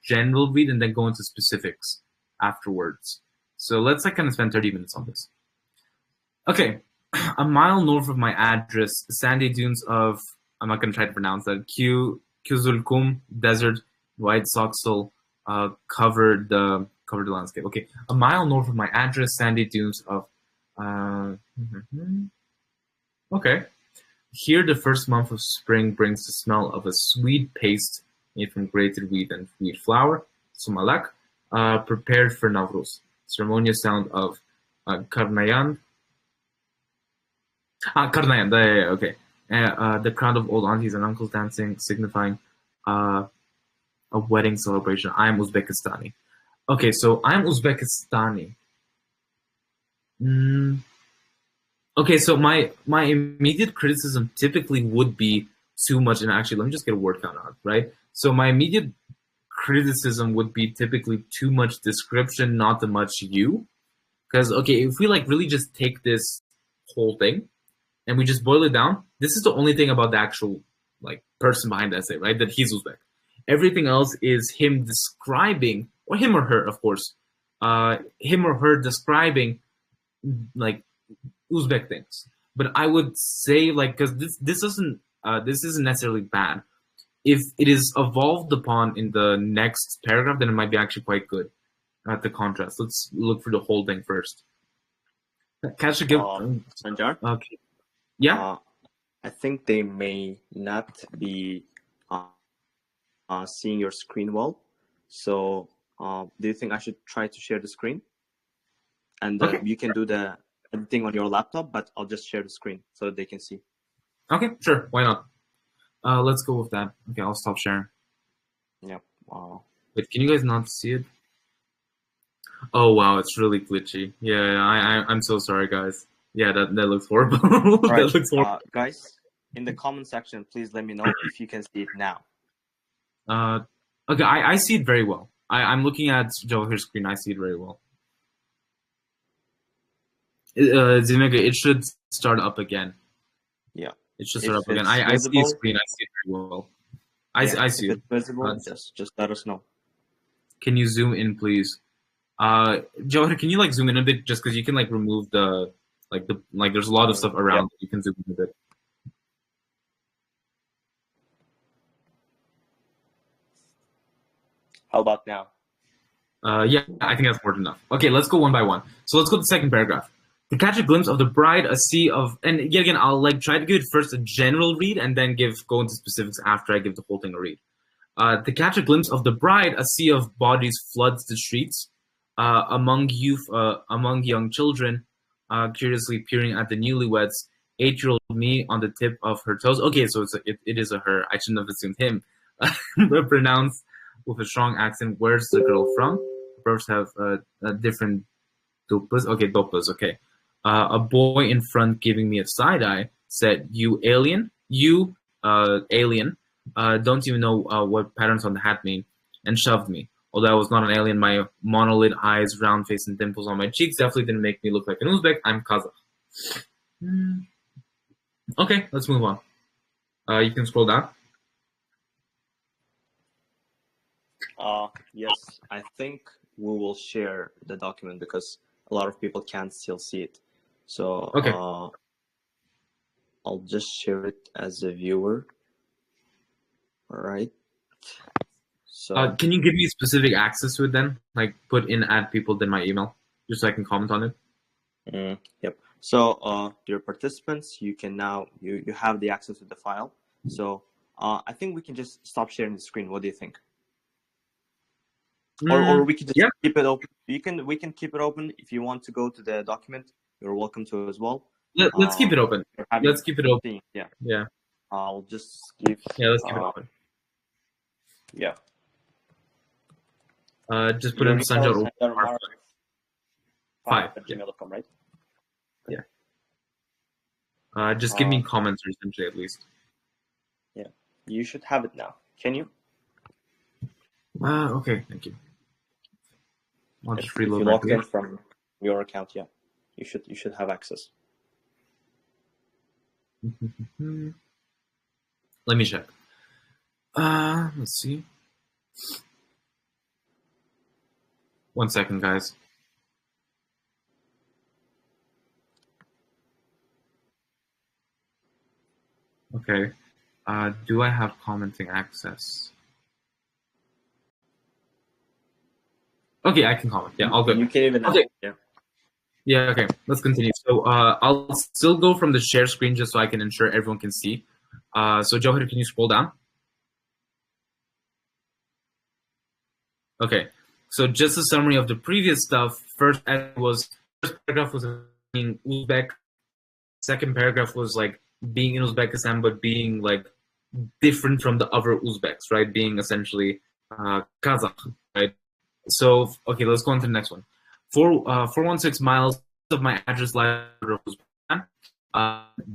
general read and then go into specifics afterwards. So let's kind of spend 30 minutes on this. Okay. A mile north of my address, sandy dunes of, I'm not going to try to pronounce that, Kuzulkum Desert, White Soxal, covered the landscape. Okay, a mile north of my address, sandy dunes of. Okay, here the first month of spring brings the smell of a sweet paste made from grated wheat and wheat flour, sumalak, prepared for Navruz. Ceremonious sound of karnayan. Karnayan. Okay. The crowd of old aunties and uncles dancing, signifying a wedding celebration. I am Uzbekistani. Okay, so I'm Uzbekistani. Okay, so my immediate criticism typically would be too much, and actually, let me just get a word count out, right? So my immediate criticism would be typically too much description, not too much you. Because, okay, if we really just take this whole thing and we just boil it down, this is the only thing about the actual person behind the essay, right? That he's Uzbek. Everything else is him describing, or him or her, of course, him or her describing Uzbek things. But I would say because this isn't necessarily bad. If it is evolved upon in the next paragraph, then it might be actually quite good at the contrast. Let's look for the whole thing first. Sanjar? Okay. Yeah? I think they may not be seeing your screen well. So do you think I should try to share the screen? And you can do the editing on your laptop, but I'll just share the screen so that they can see. Okay, sure. Why not? Let's go with that. Okay, I'll stop sharing. Yep. Wow. Wait, can you guys not see it? Oh, wow, it's really glitchy. Yeah, I'm so sorry, guys. Yeah, that looks horrible. Right. That looks horrible. Guys, in the comment section, please let me know if you can see it now. Okay, I see it very well. I'm looking at Jawahir's screen. I see it very well. Zimega, it should start up again. Yeah. It should start up again. I see a screen. I see it very well. I see it. If it's visible, just let us know. Can you zoom in, please? Jawahir, can you zoom in a bit just because you can remove the Like there's a lot of stuff around that you can zoom in a bit. How about now? Yeah, I think that's more than enough. Okay, let's go one by one. So let's go to the second paragraph. To catch a glimpse of the bride, a sea of, and yet again, I'll like try to give it first a general read and then go into specifics after I give the whole thing a read. To catch a glimpse of the bride, a sea of bodies floods the streets. Among young children, curiously peering at the newlyweds. 8-year-old me on the tip of her toes. Okay, so it is a her. I shouldn't have assumed him. But pronounced with a strong accent. Where's the girl from? Verbs have different dupas. Okay, dopas. Okay. A boy in front giving me a side eye said, "You alien, you alien, don't even know what patterns on the hat mean," and shoved me. Although I was not an alien, my monolith eyes, round face, and dimples on my cheeks definitely didn't make me look like an Uzbek. I'm Kazakh. Okay, let's move on. You can scroll down. Yes, I think we will share the document because a lot of people can't still see it. So Okay. I'll just share it as a viewer. All right. So can you give me specific access to it then? Like put in add people in my email, just so I can comment on it. Yep. So dear participants, you can now you have the access to the file. So I think we can just stop sharing the screen. What do you think? Or we can just keep it open. We can keep it open. If you want to go to the document, you're welcome to as well. Let's keep it open. Let's keep it open. Yeah. Yeah. I'll just give. Yeah, let's keep it open. Yeah. Just put in Sanjar Umar 5. @gmail.com, right? Yeah. Just give me comments essentially at least. Yeah. You should have it now. Can you? Okay, thank you. I'll just reload. If you logged in from your account, yeah, you should have access. Let me check. Let's see. 1 second, guys. Okay. Do I have commenting access? Okay, I can comment. Yeah, all good. You can even. Okay. Yeah. Yeah, okay. Let's continue. So I'll still go from the share screen just so I can ensure everyone can see. So Johar, can you scroll down? Okay. So just a summary of the previous stuff. First paragraph was being Uzbek. Second paragraph was like being in Uzbekistan, but being like different from the other Uzbeks, right? Being essentially Kazakh, right? So okay, let's go on to the next one. 416 miles of my address lie Uzbekistan.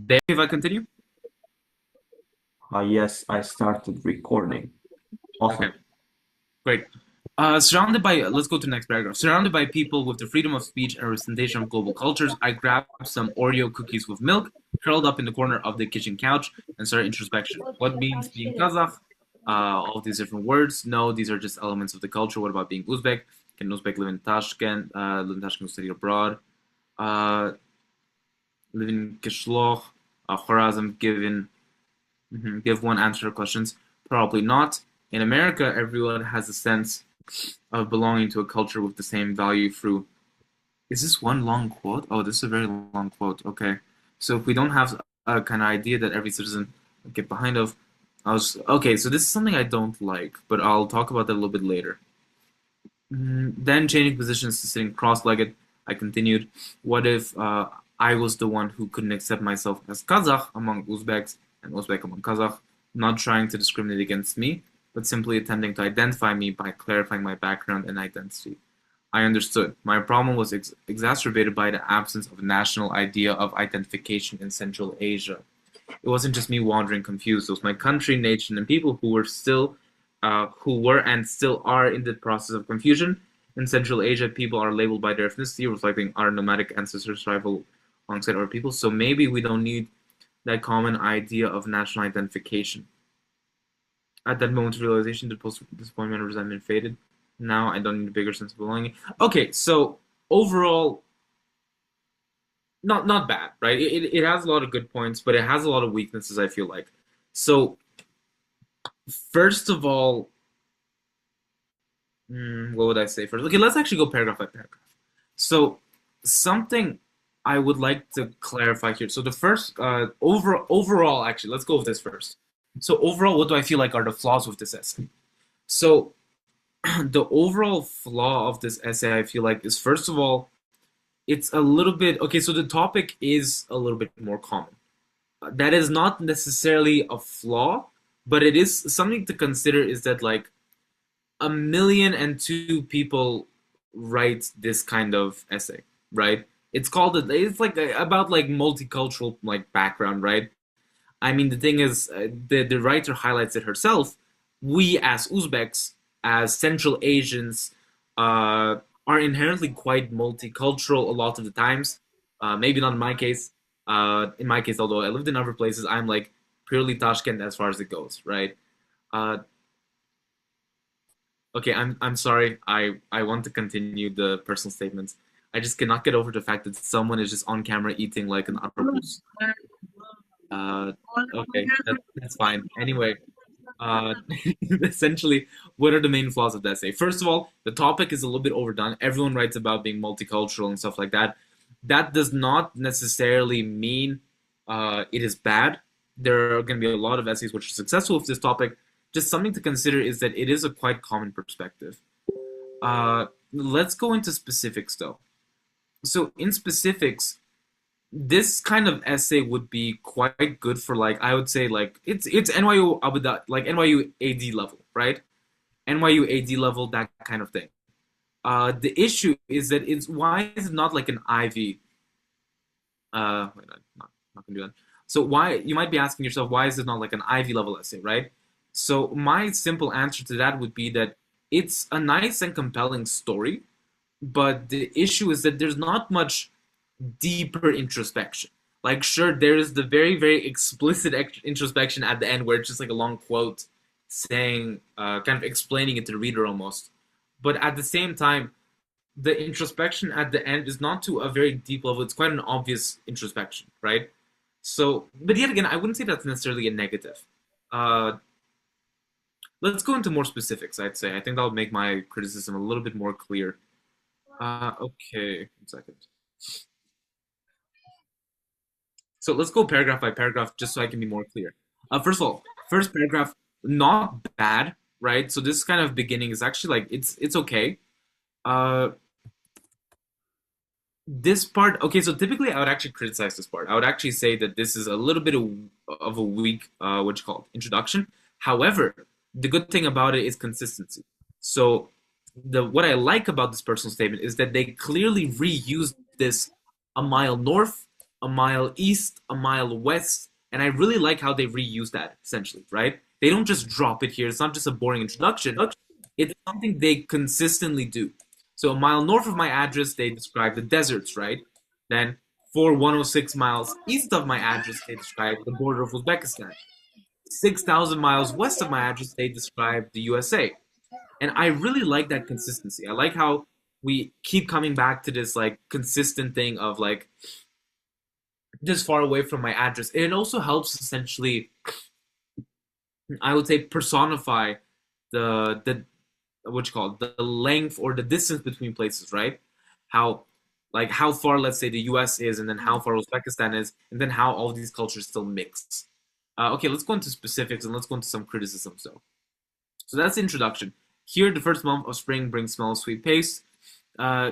Dave, if I continue. Yes, I started recording. Awesome. Okay, great. Surrounded by, let's go to the next paragraph. Surrounded by people with the freedom of speech and representation of global cultures, I grabbed some Oreo cookies with milk, curled up in the corner of the kitchen couch, and started introspection. What means being Kazakh? All these different words. No, these are just elements of the culture. What about being Uzbek? Can Uzbek live in Tashkent? Live in Tashkent, study abroad. Live in Kishloch. Khorazm, give one answer to questions. Probably not. In America, everyone has a sense of belonging to a culture with the same value through. Is this one long quote? Oh, this is a very long quote. Okay. So if we don't have a kind of idea that every citizen get behind of, okay, so this is something I don't like, but I'll talk about that a little bit later. Then changing positions to sitting cross-legged, I continued, what if I was the one who couldn't accept myself as Kazakh among Uzbeks and Uzbek among Kazakh, not trying to discriminate against me, but simply attempting to identify me by clarifying my background and identity. I understood. My problem was exacerbated by the absence of a national idea of identification in Central Asia. It wasn't just me wandering confused. It was my country, nation, and people who were and still are in the process of confusion. In Central Asia, people are labeled by their ethnicity, reflecting our nomadic ancestors' survival alongside our people. So maybe we don't need that common idea of national identification. At that moment of realization, the disappointment and resentment faded. Now I don't need a bigger sense of belonging. Okay, so overall, not bad, right? It has a lot of good points, but it has a lot of weaknesses, I feel like. So first of all, what would I say first? Okay, let's actually go paragraph by paragraph. So something I would like to clarify here. So the first overall, actually, let's go with this first. So overall, what do I feel like are the flaws with this essay? So the overall flaw of this essay, I feel like, is first of all, it's a little bit okay. So the topic is a little bit more common. That is not necessarily a flaw, but it is something to consider. Is that like 1,000,002 people write this kind of essay, right? It's like about like multicultural like background, right? I mean, the thing is, the writer highlights it herself. We as Uzbeks, as Central Asians, are inherently quite multicultural a lot of the times. Maybe not in my case. In my case, although I lived in other places, I'm like purely Tashkent as far as it goes, right? Uh, okay, I'm sorry. I want to continue the personal statements. I just cannot get over the fact that someone is just on camera eating like an octopus. Okay, that's fine. Anyway, uh, essentially, what are the main flaws of the essay? First of all, the topic is a little bit overdone. Everyone writes about being multicultural and stuff like that. That does not necessarily mean it is bad. There are going to be a lot of essays which are successful with this topic. Just something to consider is that it is a quite common perspective. Let's go into specifics though. So in specifics, this kind of essay would be quite good for like I would say like it's NYU Abu Dhabi, like NYU AD level, right? NYU AD level, that kind of thing. The issue is that it's why is it not like an Ivy? Wait, not gonna do that. So why you might be asking yourself why is it not like an Ivy level essay, right? So my simple answer to that would be that it's a nice and compelling story, but the issue is that there's not much deeper introspection. Like, sure, there is the very, very explicit introspection at the end where it's just like a long quote saying, kind of explaining it to the reader almost. But at the same time, the introspection at the end is not to a very deep level. It's quite an obvious introspection, right? So, but yet again, I wouldn't say that's necessarily a negative. Uh, let's go into more specifics, I'd say. I think that would make my criticism a little bit more clear. Okay, 1 second. So let's go paragraph by paragraph just so I can be more clear. First of all, first paragraph, not bad, right? So this kind of beginning is actually like it's okay. Uh, this part, okay. So typically, I would actually criticize this part. I would actually say that this is a little bit of a weak, what you call it, introduction. However, the good thing about it is consistency. So the what I like about this personal statement is that they clearly reused this a mile north, a mile east, a mile west, and I really like how they reuse that essentially, right? They don't just drop it here. It's not just a boring introduction. It's something they consistently do. So a mile north of my address, they describe the deserts, right? Then for 106 miles east of my address, they describe the border of Uzbekistan. 6,000 miles west of my address, they describe the USA. And I really like that consistency. I like how we keep coming back to this like consistent thing of like this far away from my address. It also helps essentially, I would say, personify the what you call it, the length or the distance between places, right? How like how far, let's say, the U.S. is, and then how far Uzbekistan is, and then how all these cultures still mix. Okay, let's go into specifics and let's go into some criticisms though. So that's the introduction. Here, the first month of spring brings smell of sweet paste. Uh,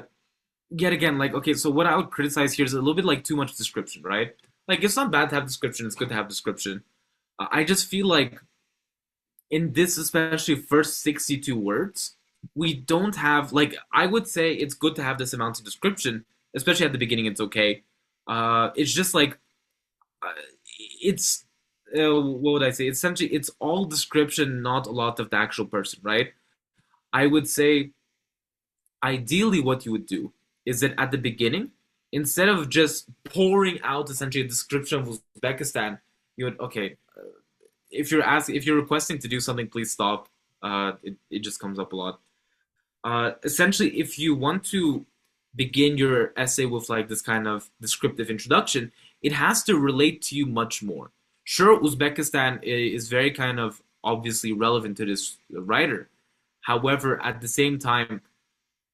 Yet again, like, okay, so what I would criticize here is a little bit like too much description, right? Like, it's not bad to have description, it's good to have description. I just feel like in this, especially first 62 words, we don't have, like, I would say it's good to have this amount of description, especially at the beginning, it's okay. It's just like, uh, it's, what would I say? Essentially, it's all description, not a lot of the actual person, right? I would say ideally what you would do is that at the beginning, instead of just pouring out essentially a description of Uzbekistan, you would okay. If you're requesting to do something, please stop. It just comes up a lot. Essentially, if you want to begin your essay with like this kind of descriptive introduction, it has to relate to you much more. Sure, Uzbekistan is very kind of obviously relevant to this writer. However, at the same time,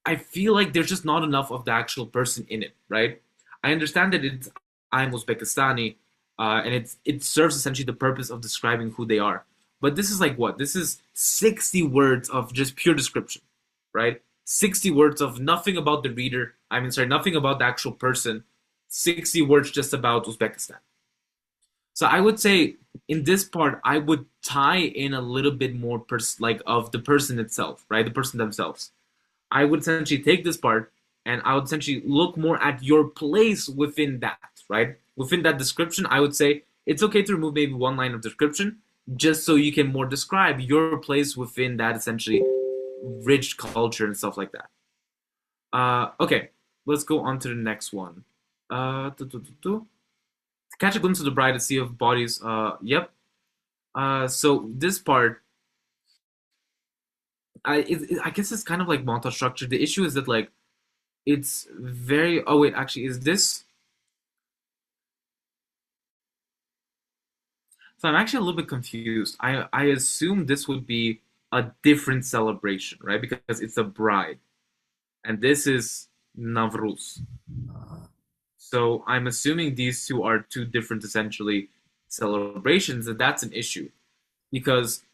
I feel like there's just not enough of the actual person in it, right? I understand that it's I'm Uzbekistani, and it serves essentially the purpose of describing who they are. But this is like what? This is 60 words of just pure description, right? 60 words of nothing about the reader. I mean, sorry, nothing about the actual person. 60 words just about Uzbekistan. So I would say in this part, I would tie in a little bit more like of the person itself, right? The person themselves. I would essentially take this part and I would essentially look more at your place within that, right? Within that description, I would say it's okay to remove maybe one line of description just so you can more describe your place within that essentially rich culture and stuff like that. Okay, let's go on to the next one. To catch a glimpse of the bride at sea of bodies. Yep. So this part, I guess it's kind of like montage structure. The issue is that like it's very. Oh wait, actually, is this? So I'm actually a little bit confused. I assume this would be a different celebration, right? Because it's a bride, and this is Navruz. So I'm assuming these two are two different essentially celebrations, and that's an issue because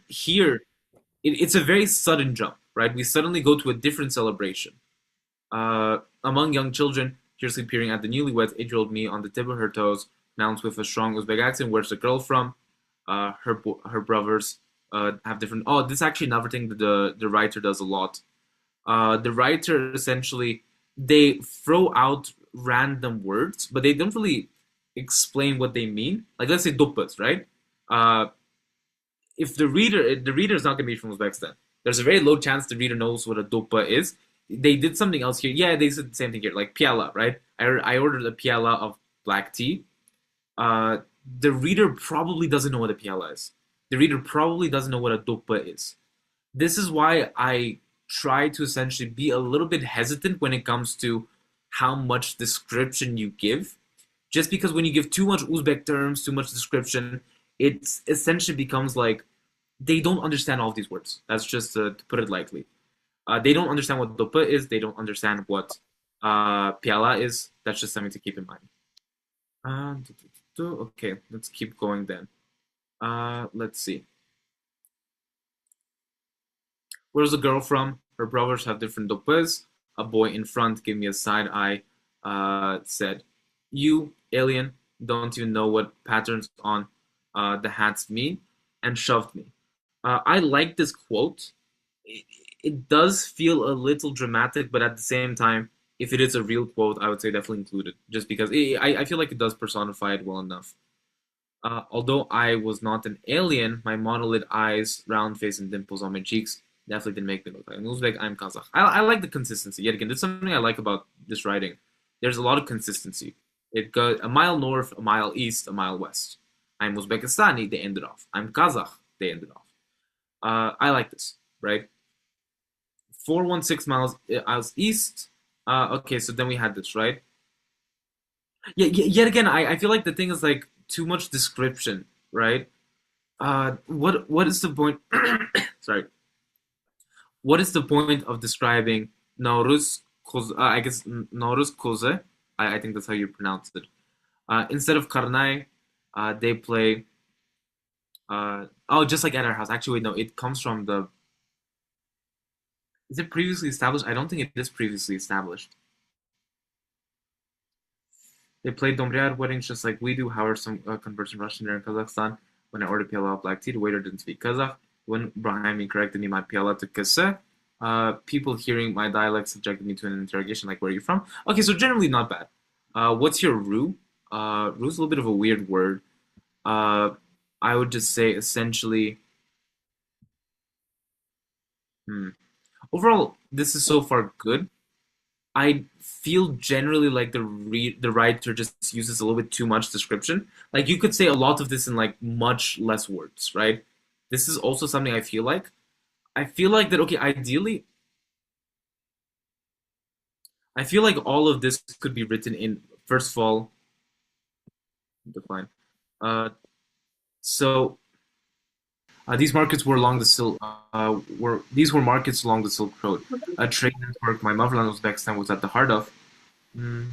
here it's a very sudden jump, right? We suddenly go to a different celebration. Among young children, curiously peering at the newlyweds, 8-year-old me on the tip of her toes, announced with a strong Uzbek accent, "Where's the girl from?" Her brothers have different. Oh, this is actually another thing that the writer does a lot. The writer essentially they throw out random words, but they don't really explain what they mean. Like let's say dupas, right? Uh, if the reader is not going to be from Uzbekistan, there's a very low chance the reader knows what a dupa is. They did something else here. Yeah, they said the same thing here, like piala, right? I ordered a piala of black tea. Uh, the reader probably doesn't know what a piala is. The reader probably doesn't know what a dupa is. This is why I try to essentially be a little bit hesitant when it comes to how much description you give. Just because when you give too much Uzbek terms, too much description, it essentially becomes like they don't understand all of these words. That's just to put it lightly. They don't understand what dopa is. They don't understand what piala is. That's just something to keep in mind. Okay, let's keep going then. Let's see. Where's the girl from? Her brothers have different dopas. A boy in front gave me a side eye. Said, "You alien, don't even know what patterns on the hats mean," and shoved me. I like this quote. It does feel a little dramatic, but at the same time, if it is a real quote, I would say definitely include it, just because I feel like it does personify it well enough. Although I was not an alien, my monolith eyes, round face, and dimples on my cheeks definitely didn't make me look like an Uzbek. I'm Kazakh. I like the consistency. Yet again, there's something I like about this writing. There's a lot of consistency. It goes a mile north, a mile east, a mile west. I'm Uzbekistani. They ended off. I'm Kazakh. They ended off. I like this, right? 416 miles east. Okay, so then we had this, right? Yeah, yet again, I feel like the thing is like too much description, right? What is the point? Sorry, what is the point of describing Nauruz Koz? I guess Nauruz Koze. I think that's how you pronounce it. Instead of Karnai, they play. Oh, just like at our house. Actually, wait, no, it comes from the. Is it previously established? I don't think it is previously established. They play Dombriar weddings just like we do. However, some converts in Russian there in Kazakhstan. When I ordered piala black tea, the waiter didn't speak Kazakh. When Brahimi corrected me my piala to kase, people hearing my dialect subjected me to an interrogation like, "Where are you from?" Okay, so generally not bad. What's your ru? Ru is a little bit of a weird word. I would just say essentially. Overall, this is so far good. I feel generally like the writer just uses a little bit too much description. Like you could say a lot of this in like much less words, right? This is also something I feel like. I feel like that okay, I feel like all of this could be written in, first of all, define. Uh, so these markets were along the Silk were markets along the Silk Road. A trade network my motherland Uzbekistan was at the heart of. Mm,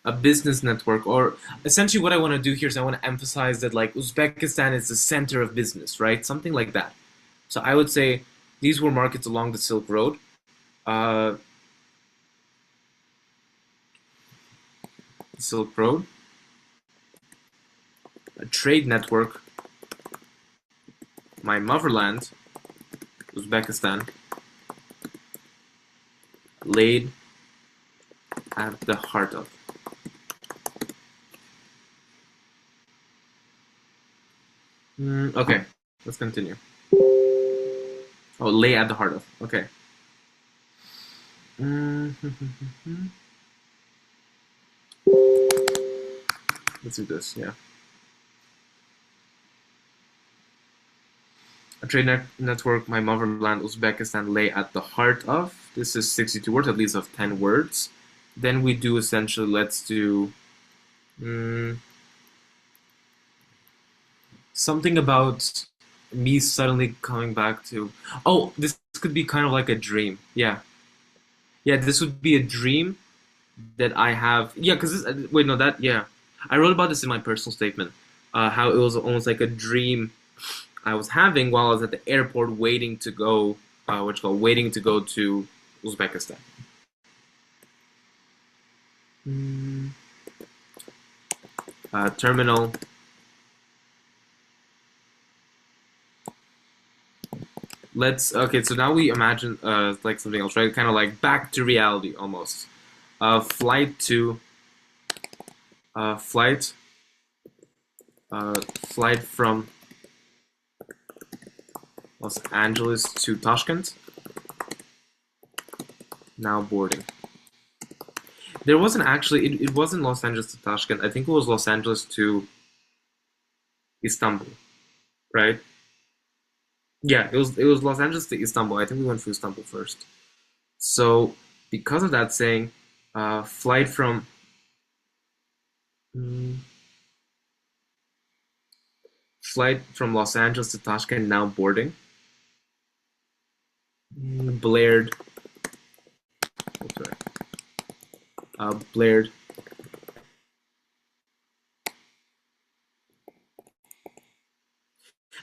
a business network, or essentially what I want to do here is I want to emphasize that like Uzbekistan is the center of business, right? Something like that. So I would say these were markets along the Silk Road. Uh, Silk Road, a trade network, my motherland, Uzbekistan, laid at the heart of. Okay, let's continue. Oh, lay at the heart of. Okay. Let's do this, yeah. A trade network my motherland Uzbekistan lay at the heart of. This is 62 words, at least of 10 words. Then we do essentially, let's do something about me suddenly coming back to. Oh, this could be kind of like a dream. Yeah. Yeah, this would be a dream that I have. Yeah, because wait, no, that, yeah. I wrote about this in my personal statement. How it was almost like a dream I was having while I was at the airport waiting to go, waiting to go to Uzbekistan. Terminal. Okay, so now we imagine like something else, right? Kind of like back to reality almost. Flight to, flight from Los Angeles to Tashkent. Now boarding. There wasn't actually, it wasn't Los Angeles to Tashkent. I think it was Los Angeles to Istanbul, right? Yeah, it was Los Angeles to Istanbul. I think we went through Istanbul first. So because of that saying, flight from Los Angeles to Tashkent, now boarding. Blared. Blared.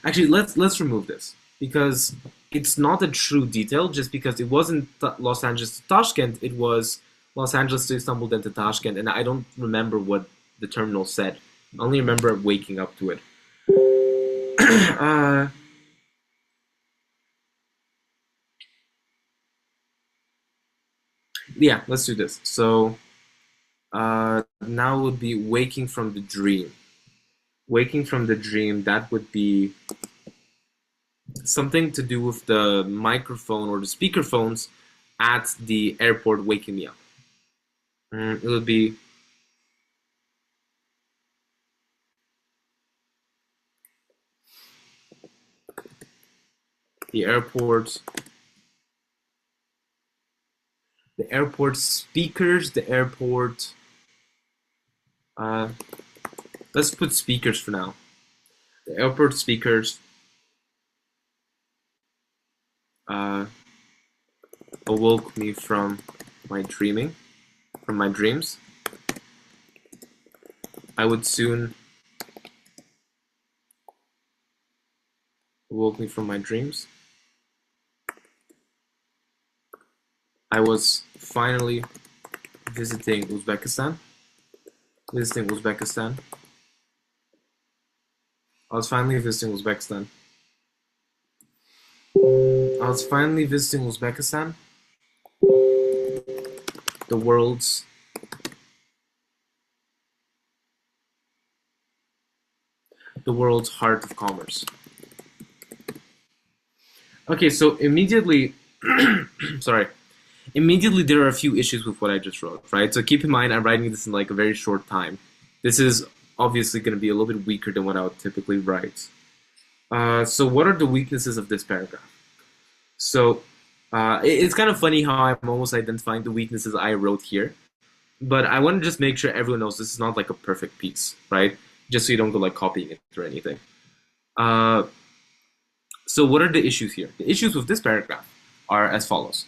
Actually, let's remove this because it's not a true detail. Just because it wasn't Los Angeles to Tashkent, it was Los Angeles to Istanbul then to Tashkent, and I don't remember what the terminal said. I only remember waking up to it. Yeah, let's do this. So now would be waking from the dream. Waking from the dream, that would be something to do with the microphone or the speakerphones at the airport waking me up. It would be the airport speakers, the airport. Let's put speakers for now. The airport speakers awoke me from my dreams. I would soon awoke me from my dreams. I was finally visiting Uzbekistan. I was finally visiting Uzbekistan. The world's heart of commerce. Okay, so immediately, immediately there are a few issues with what I just wrote, right? So keep in mind, I'm writing this in like a very short time. This is obviously going to be a little bit weaker than what I would typically write. So what are the weaknesses of this paragraph? So it's kind of funny how I'm almost identifying the weaknesses I wrote here, but I want to just make sure everyone knows this is not like a perfect piece, right? Just so you don't go like copying it or anything. So what are the issues here? The issues with this paragraph are as follows.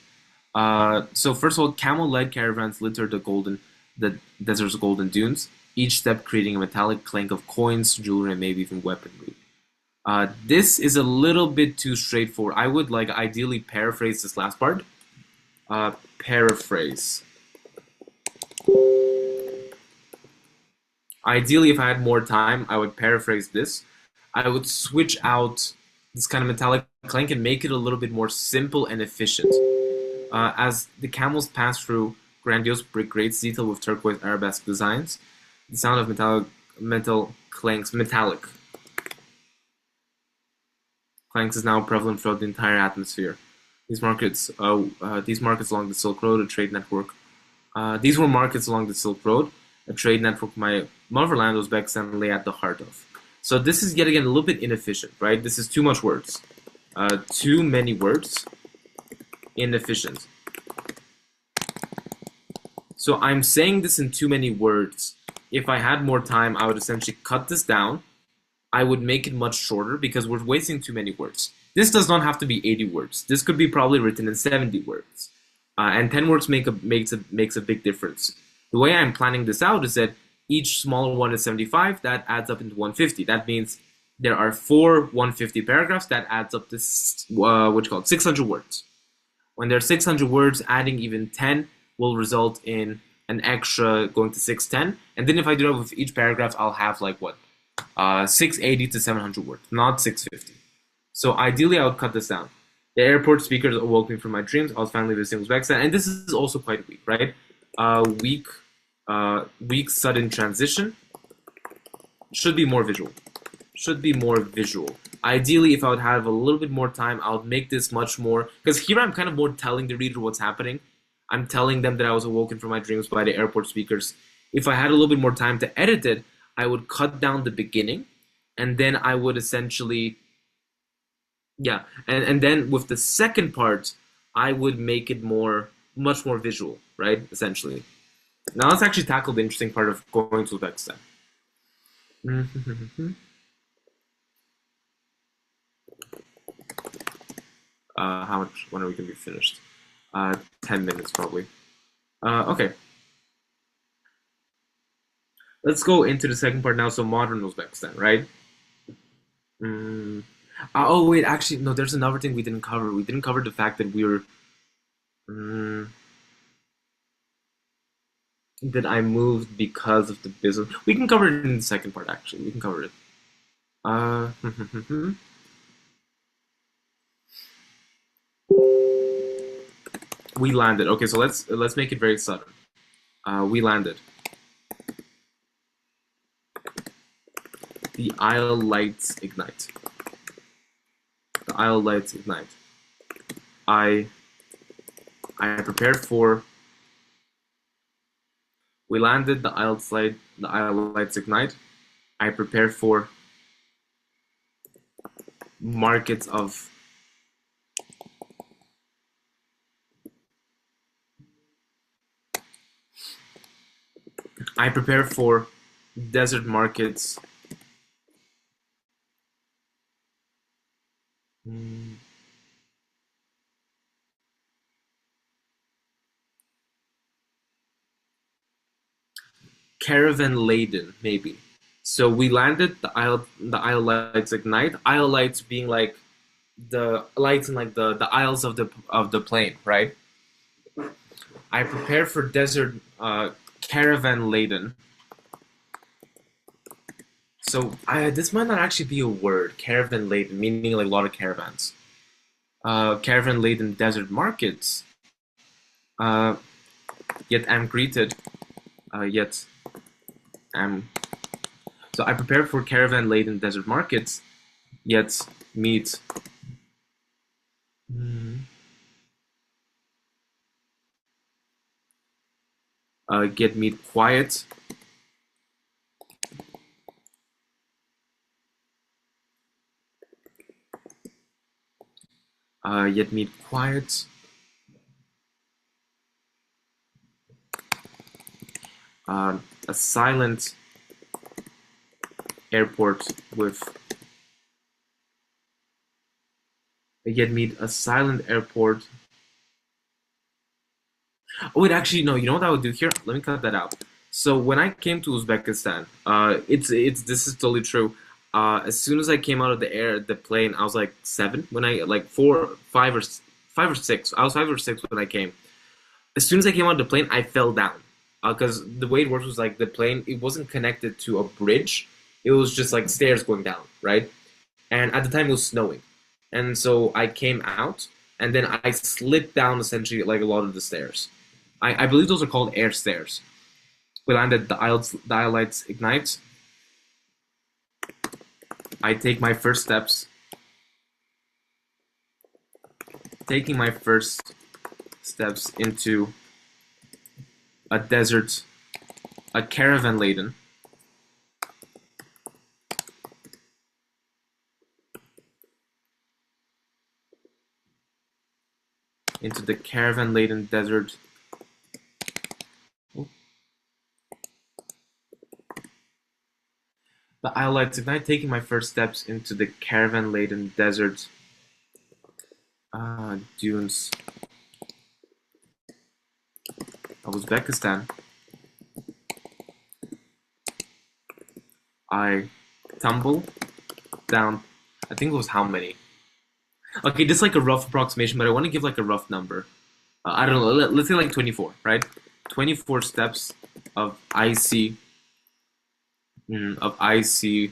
So first of all, camel-led caravans litter the desert's golden dunes, each step creating a metallic clank of coins, jewelry, and maybe even weaponry. This is a little bit too straightforward. I would like ideally paraphrase this last part. Paraphrase. Ideally, if I had more time, I would paraphrase this. I would switch out this kind of metallic clank and make it a little bit more simple and efficient. As the camels pass through grandiose brick grates detailed with turquoise arabesque designs, the sound of metal clanks is now prevalent throughout the entire atmosphere. These markets along the Silk Road, a trade network. These were markets along the Silk Road, a trade network my motherland Uzbekistan lay at the heart of. So this is yet again a little bit inefficient, right? This is too much words. Too many words. Inefficient. So I'm saying this in too many words. If I had more time, I would essentially cut this down. I would make it much shorter because we're wasting too many words. This does not have to be 80 words. This could be probably written in 70 words. And 10 words makes a big difference. The way I'm planning this out is that each smaller one is 75. That adds up into 150. That means there are 4 150 paragraphs. That adds up to 600 words. When there are 600 words, adding even 10 will result in an extra going to 610. And then if I do that with each paragraph, I'll have like what? 680 to 700 words, not 650. So ideally, I would cut this down. The airport speakers awoke me from my dreams. I was finally visiting Uzbekistan, and this is also quite weak, right? Weak sudden transition should be more visual. Ideally, if I would have a little bit more time, I would make this much more, because here I'm kind of more telling the reader what's happening. I'm telling them that I was awoken from my dreams by the airport speakers. If I had a little bit more time to edit it, I would cut down the beginning, and then I would essentially, and then with the second part, I would make it much more visual, right? Essentially. Now let's actually tackle the interesting part of going to Uzbekistan. When are we going to be finished? 10 minutes probably. Okay. Let's go into the second part now. So modern Uzbekistan, right? Oh wait, actually no. There's another thing we didn't cover. We didn't cover the fact that we were that I moved because of the business. We can cover it in the second part. Actually, we can cover it. We landed. Okay, so let's make it very sudden. We landed. The aisle lights ignite. The aisle lights ignite. I prepared for. We landed. The aisle lights ignite. I prepared for markets of. I prepare for desert markets. Caravan laden, maybe. So we landed. The aisle lights ignite. Aisle lights being like the lights in like the aisles of the plane, right? I prepare for desert caravan laden. So this might not actually be a word. Caravan laden, meaning like a lot of caravans. Caravan laden desert markets. Yet am greeted. So I prepare for caravan laden desert markets. Yet meet. Get meet quiet. yet meet quiet. A silent airport with yet meet a silent airport. Oh wait, actually no. You know what I would do here? Let me cut that out. So when I came to Uzbekistan, it's this is totally true. As soon as I came out of the plane, I was like 7 when I like 4, 5 or 6. I was 5 or 6 when I came. As soon as I came out of the plane, I fell down because the way it works was like the plane it wasn't connected to a bridge. It was just like stairs going down, right? And at the time it was snowing, and so I came out and then I slipped down essentially like a lot of the stairs. I believe those are called air stairs. We landed, the aisle lights ignite. I take my first steps. Taking my first steps into a desert, a caravan laden. Into the caravan laden desert. The aisle lights ignite, taking my first steps into the caravan laden desert dunes of Uzbekistan. I tumble down. I think it was how many? Okay, this is like a rough approximation, but I want to give like a rough number. I don't know. Let's say like 24, right? 24 steps of icy, of icy.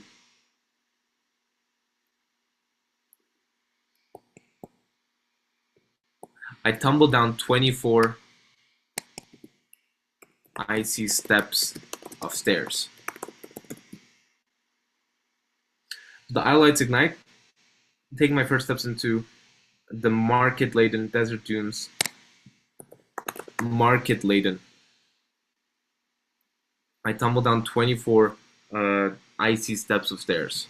I tumble down 24 icy steps of stairs. The aisle lights ignite, taking my first steps into the market-laden desert dunes. Market-laden. I tumble down 24 icy steps of stairs.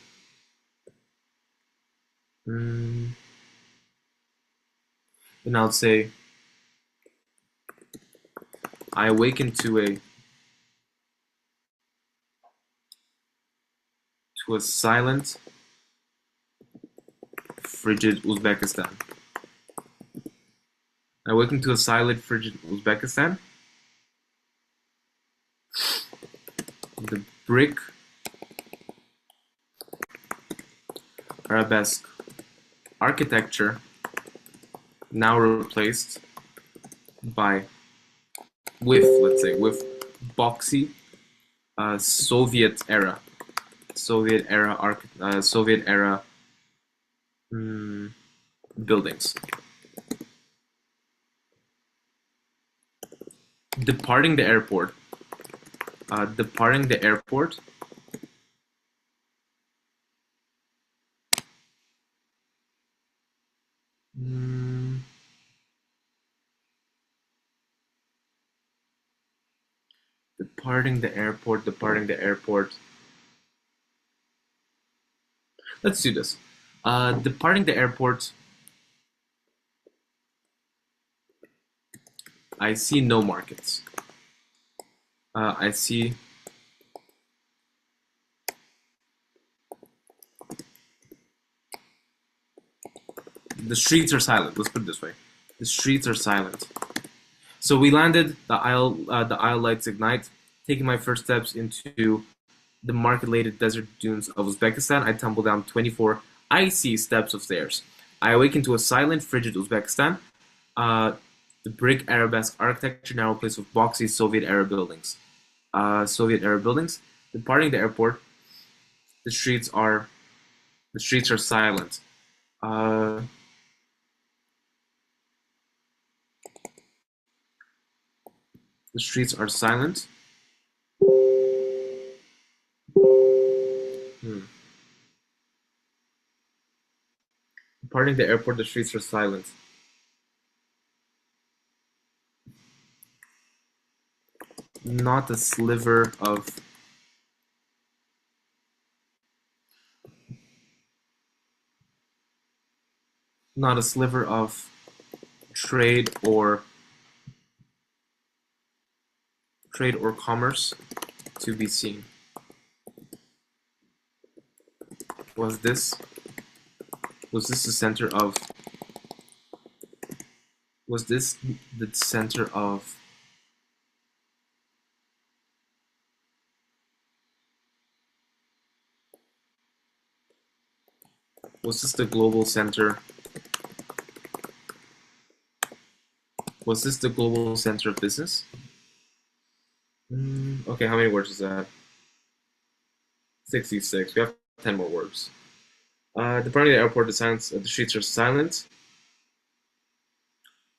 And I'll say I awaken to a silent, frigid Uzbekistan. I awaken to a silent, frigid Uzbekistan. The brick arabesque architecture now replaced by let's say with boxy Soviet era buildings. Departing the airport. Departing the airport. Let's do this. Departing the airport. I see no markets. I see the streets are silent. Let's put it this way: the streets are silent. So we landed. The aisle lights ignite. Taking my first steps into the market-laden desert dunes of Uzbekistan, I tumble down 24 icy steps of stairs. I awaken to a silent, frigid Uzbekistan. The brick arabesque architecture now replaced with boxy Soviet-era buildings. Departing the airport, the streets are silent. The streets are silent. Departing the airport, the streets are silent. Not a sliver of not a sliver of trade or commerce to be seen. Was this the center of was this the center of was this the global center? Was this the global center of business? Okay, how many words is that? 66. We have 10 more words. Departing the airport, the streets are silent.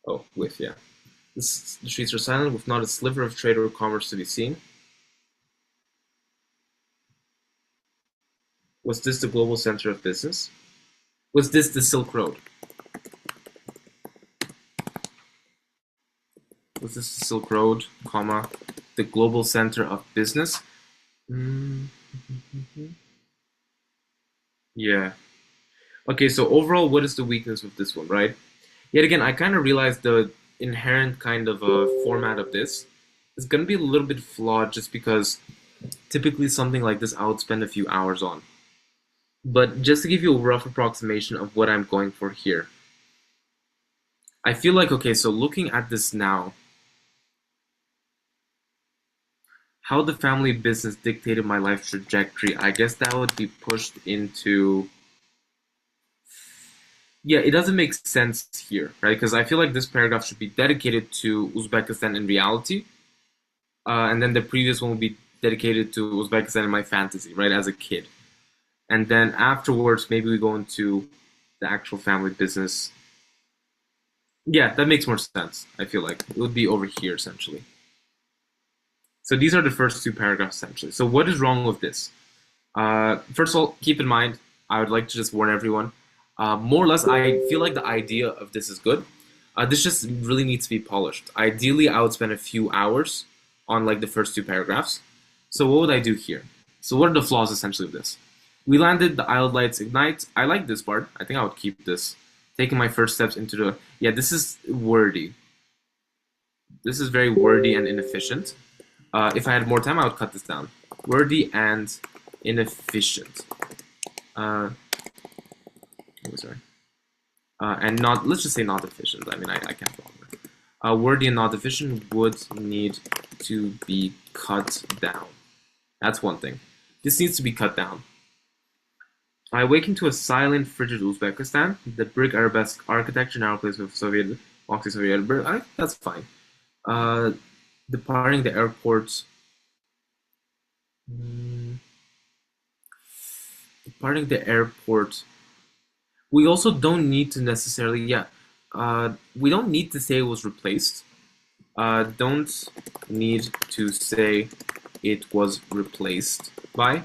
Oh, yeah. The streets are silent with not a sliver of trade or commerce to be seen. Was this the global center of business? Was this the Silk Road? Was this the Silk Road, comma, the global center of business? Yeah. Okay, so overall, what is the weakness of this one, right? Yet again, I kind of realized the inherent kind of format of this is going to be a little bit flawed just because typically something like this I would spend a few hours on. But just to give you a rough approximation of what I'm going for here, I feel like, okay, so looking at this now, how the family business dictated my life trajectory, I guess that would be pushed into... Yeah, it doesn't make sense here, right? Because I feel like this paragraph should be dedicated to Uzbekistan in reality, and then the previous one would be dedicated to Uzbekistan in my fantasy, right, as a kid. And then afterwards, maybe we go into the actual family business. Yeah, that makes more sense, I feel like. It would be over here, essentially. So these are the first two paragraphs, essentially. So what is wrong with this? First of all, keep in mind, I would like to just warn everyone, more or less, I feel like the idea of this is good. This just really needs to be polished. Ideally, I would spend a few hours on like the first two paragraphs. So what would I do here? So what are the flaws, essentially, of this? We landed, the island lights ignite. I like this part. I think I would keep this. Taking my first steps into the... Yeah, this is wordy. This is very wordy and inefficient. If I had more time, I would cut this down. Wordy and inefficient. Sorry. And not, let's just say not efficient. I mean, I can't bother. Wordy and not efficient would need to be cut down. That's one thing. This needs to be cut down. I awakened to a silent, frigid Uzbekistan. The brick arabesque architecture now replaced with Soviet, Moxie Soviet. That's fine. Departing the airport. Departing the airport. We also don't need to necessarily, we don't need to say it was replaced. Don't need to say it was replaced by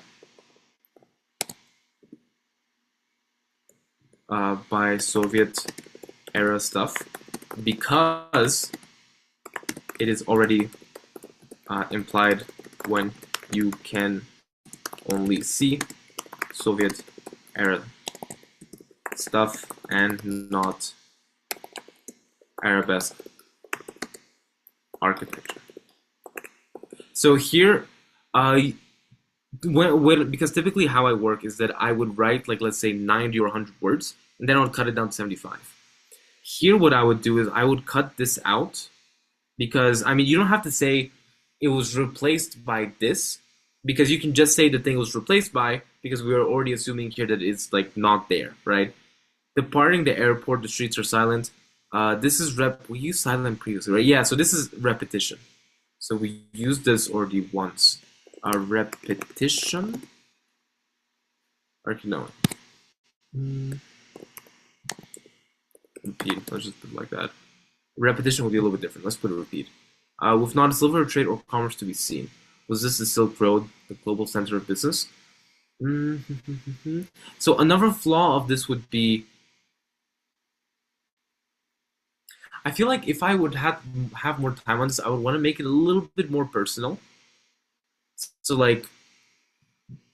Soviet era stuff, because it is already implied when you can only see Soviet era stuff and not arabesque architecture. So here, because typically how I work is that I would write, like, let's say 90 or 100 words, and then I would cut it down to 75. Here, what I would do is I would cut this out, because, I mean, you don't have to say it was replaced by this, because you can just say the thing was replaced by, because we are already assuming here that it's, like, not there, right? Departing the airport, the streets are silent. This is we used silent previously, right? Yeah, so this is repetition. So we used this already once. Repetition? Or no. Repeat. Let's just put it like that. Repetition will be a little bit different. Let's put a repeat. With not a sliver of trade or commerce to be seen. Was this the Silk Road, the global center of business? So another flaw of this would be, I feel like if I would have more time on this, I would want to make it a little bit more personal. So like,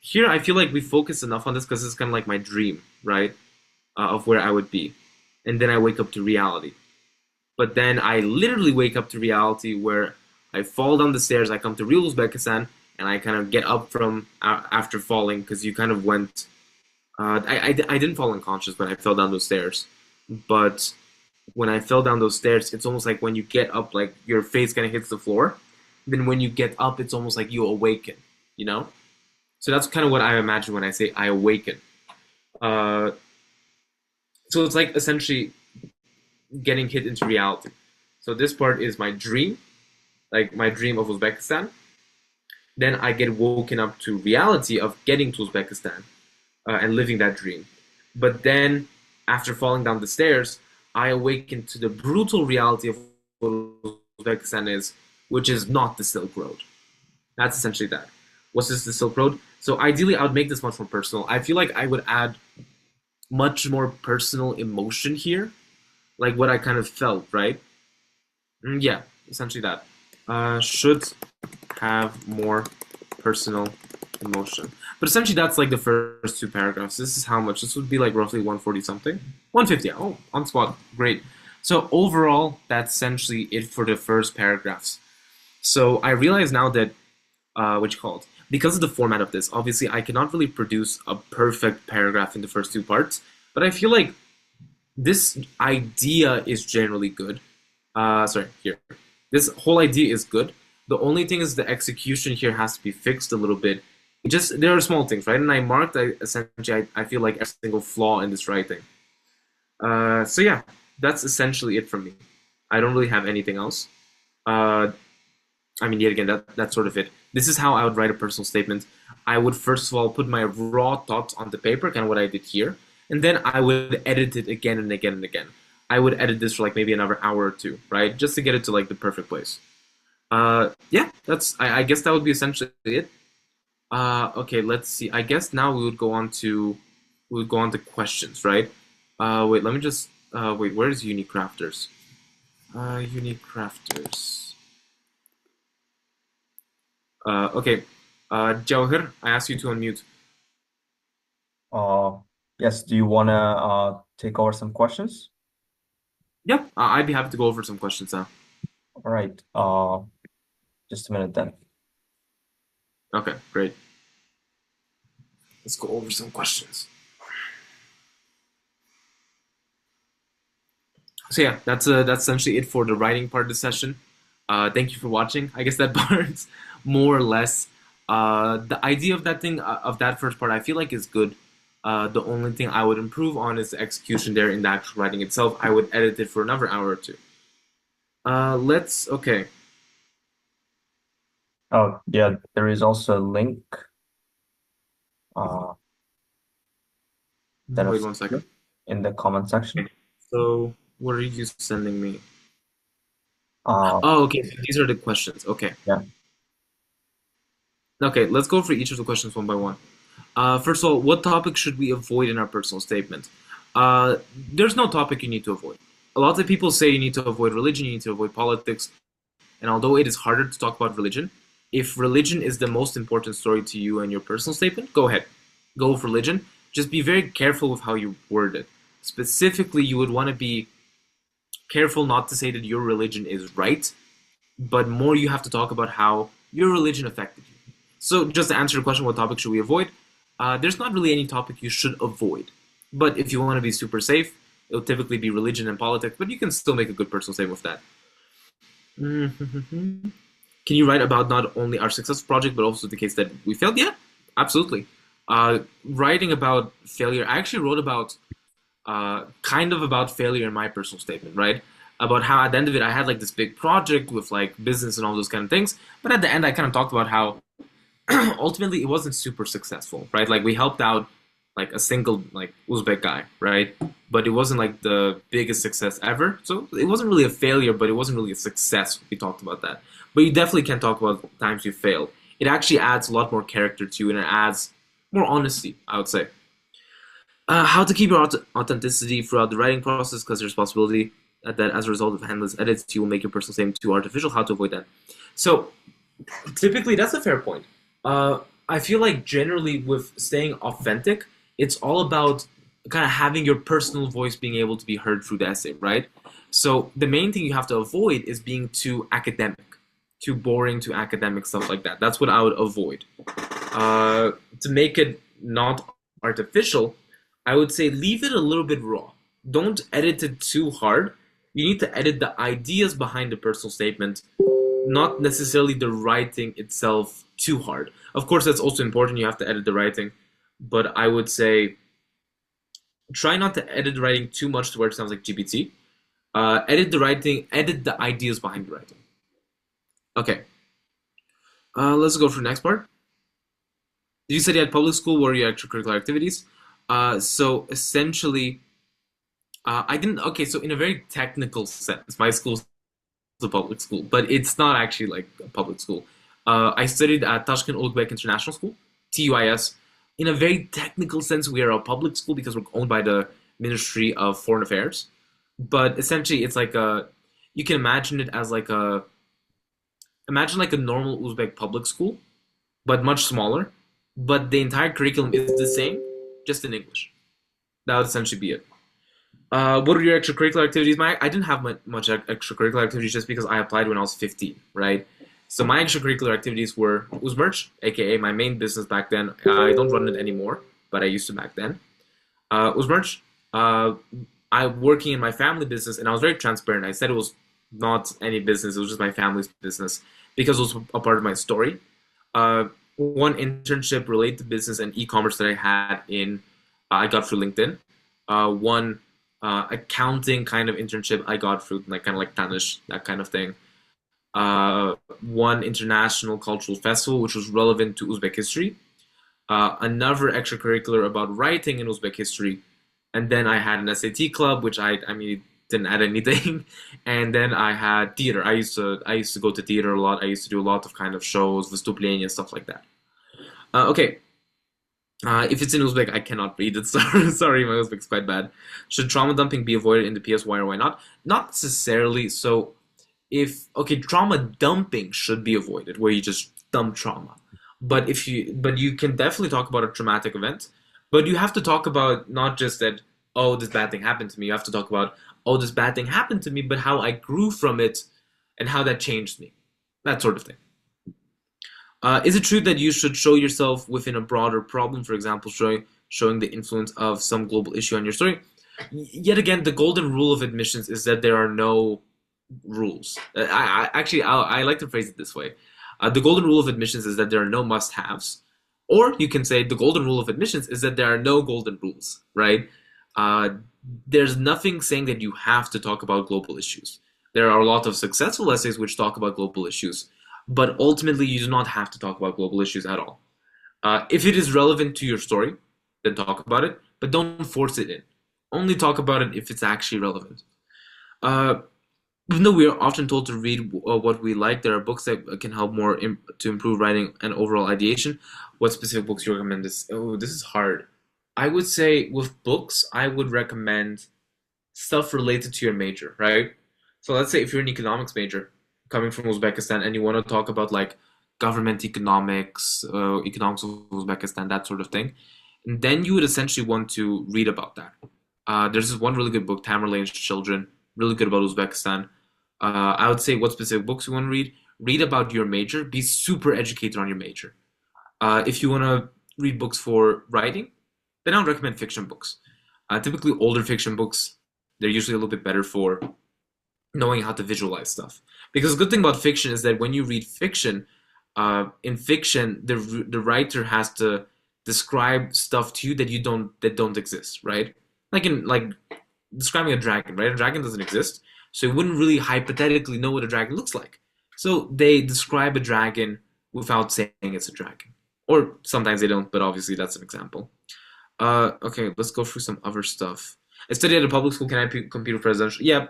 here I feel like we focus enough on this because it's kind of like my dream, right? Of where I would be. and then I wake up to reality. But then I literally wake up to reality where I fall down the stairs, I come to real Uzbekistan, and I kind of get up from after falling because you kind of went. I didn't fall unconscious, but I fell down those stairs. But when I fell down those stairs, it's almost like when you get up, like your face kind of hits the floor. Then when you get up, it's almost like you awaken, you know? So that's kind of what I imagine when I say I awaken. Uh, so it's like essentially getting hit into reality. So this part is my dream, like my dream of Uzbekistan. Then I get woken up to reality of getting to Uzbekistan and living that dream. But then after falling down the stairs, I awaken to the brutal reality of what Uzbekistan is, which is not the Silk Road. That's essentially that. What's this, the Silk Road? So ideally, I would make this much more personal. I feel like I would add much more personal emotion here, like what I kind of felt, right? Yeah, essentially that. Should have more personal emotion. But essentially, that's like the first two paragraphs. This is how much. This would be like roughly 140 something. 150. Oh, on spot. Great. So overall, that's essentially it for the first paragraphs. So I realize now that, what you call it, because of the format of this, obviously I cannot really produce a perfect paragraph in the first two parts, but I feel like this idea is generally good. Sorry, here. This whole idea is good. The only thing is the execution here has to be fixed a little bit. There are small things, right? And I marked, essentially, I feel like every single flaw in this writing. So yeah, that's essentially it from me. I don't really have anything else. I mean, yet again, that's sort of it. This is how I would write a personal statement. I would first of all put my raw thoughts on the paper, kind of what I did here, and then I would edit it again and again and again. I would edit this for like maybe another hour or two, right? Just to get it to like the perfect place. Yeah, I guess that would be essentially it. Okay, let's see. I guess now we would go on to questions, right? Wait, let me just wait. Where is Unique Crafters? Unique Crafters. Okay. Jawahir, I ask you to unmute. Yes, do you wanna take over some questions? Yeah, I'd be happy to go over some questions now. All right. Just a minute then. Okay, great. Let's go over some questions. So yeah, that's essentially it for the writing part of the session. Thank you for watching. I guess that part's more or less the idea of that thing of that first part. I feel like is good. The only thing I would improve on is the execution there in the actual writing itself. I would edit it for another hour or two. Okay. Oh, yeah, there is also a link. That Wait is 1 second. in the comment section. So what are you sending me? Uh, Oh, okay. So these are the questions. Okay. Yeah. Okay, let's go for each of the questions one by one. First of all, what topic should we avoid in our personal statement? There's no topic you need to avoid. A lot of people say you need to avoid religion, you need to avoid politics, and although it is harder to talk about religion, if religion is the most important story to you in your personal statement, go ahead. Go with religion. Just be very careful with how you word it. Specifically, you would want to be careful not to say that your religion is right, but more you have to talk about how your religion affected you. So just to answer the question, what topic should we avoid? There's not really any topic you should avoid. But if you want to be super safe, it'll typically be religion and politics, but you can still make a good personal statement with that. Can you write about not only our successful project, but also the case that we failed? Yeah, absolutely. Writing about failure, I actually wrote about kind of about failure in my personal statement, right? About how at the end of it, I had like this big project with like business and all those kind of things. But at the end, I kind of talked about how ultimately it wasn't super successful, right? Like we helped out like a single like Uzbek guy, right? But it wasn't like the biggest success ever. So it wasn't really a failure, but it wasn't really a success. We talked about that. But you definitely can talk about times you failed. It actually adds a lot more character to you and it adds more honesty, I would say. How to keep your authenticity throughout the writing process, because there's a possibility that as a result of handless edits, you will make your personal statement too artificial. How to avoid that? So typically, that's a fair point. I feel like generally with staying authentic, it's all about kind of having your personal voice being able to be heard through the essay, right? So the main thing you have to avoid is being too academic, too boring, too academic, stuff like that. That's what I would avoid. To make it not artificial, I would say leave it a little bit raw. Don't edit it too hard. You need to edit the ideas behind the personal statement, not necessarily the writing itself too hard. Of course, that's also important. You have to edit the writing, but I would say try not to edit the writing too much to where it sounds like GPT. Edit the writing, edit the ideas behind the writing. Okay. Let's go for the next part. Did you study at public school? What are your extracurricular activities? So essentially, I didn't. Okay, so in a very technical sense, my school's a public school, but it's not actually like a public school. I studied at Tashkent Ulugh International School, TUIS. In a very technical sense, we are a public school because we're owned by the Ministry of Foreign Affairs. But essentially, it's like you can imagine it as like imagine like a normal Uzbek public school, but much smaller. But the entire curriculum is the same, just in English. That would essentially be it. What are your extracurricular activities? I didn't have much extracurricular activities just because I applied when I was 15, right? So my extracurricular activities were Uzmerch, aka my main business back then. I don't run it anymore, but I used to back then. Uzmerch, I'm working in my family business, and I was very transparent. I said it was not any business; it was just my family's business because it was a part of my story. One internship related to business and e-commerce that I had I got through LinkedIn. One accounting kind of internship I got through like kind of like Tanish, that kind of thing. One international cultural festival which was relevant to Uzbek history. Another extracurricular about writing in Uzbek history, and then I had an SAT club which I mean didn't add anything, and then I had theater. I used to go to theater a lot. I used to do a lot of kind of shows, выступления, and stuff like that. Okay. If it's in Uzbek, I cannot read it. Sorry, my Uzbek's quite bad. Should trauma dumping be avoided in the PS? Why or why not? Not necessarily. So, trauma dumping should be avoided, where you just dump trauma. But you can definitely talk about a traumatic event. But you have to talk about not just that, oh, this bad thing happened to me. You have to talk about, oh, this bad thing happened to me, but how I grew from it and how that changed me. That sort of thing. Is it true that you should show yourself within a broader problem, for example, showing the influence of some global issue on your story? Yet again, the golden rule of admissions is that there are no rules. I like to phrase it this way. The golden rule of admissions is that there are no must-haves. Or you can say the golden rule of admissions is that there are no golden rules, right? There's nothing saying that you have to talk about global issues. There are a lot of successful essays which talk about global issues. But ultimately, you do not have to talk about global issues at all. If it is relevant to your story, then talk about it, but don't force it in. Only talk about it if it's actually relevant. Even though we are often told to read what we like, there are books that can help more to improve writing and overall ideation. What specific books do you recommend? This is hard. I would say with books, I would recommend stuff related to your major, right? So let's say if you're an economics major, coming from Uzbekistan, and you want to talk about like government economics, economics of Uzbekistan, that sort of thing, and then you would essentially want to read about that. There's this one really good book, Tamerlane's Children, really good about Uzbekistan. I would say what specific books you want to read. Read about your major. Be super educated on your major. If you want to read books for writing, then I would recommend fiction books. Typically older fiction books, they're usually a little bit better for knowing how to visualize stuff. Because the good thing about fiction is that when you read fiction, in fiction, the writer has to describe stuff to you that don't exist, right? Like describing a dragon, right? A dragon doesn't exist, so you wouldn't really hypothetically know what a dragon looks like. So they describe a dragon without saying it's a dragon, or sometimes they don't, but obviously that's an example. Okay, let's go through some other stuff. I studied at a public school. Can I compete with presidential? Yeah,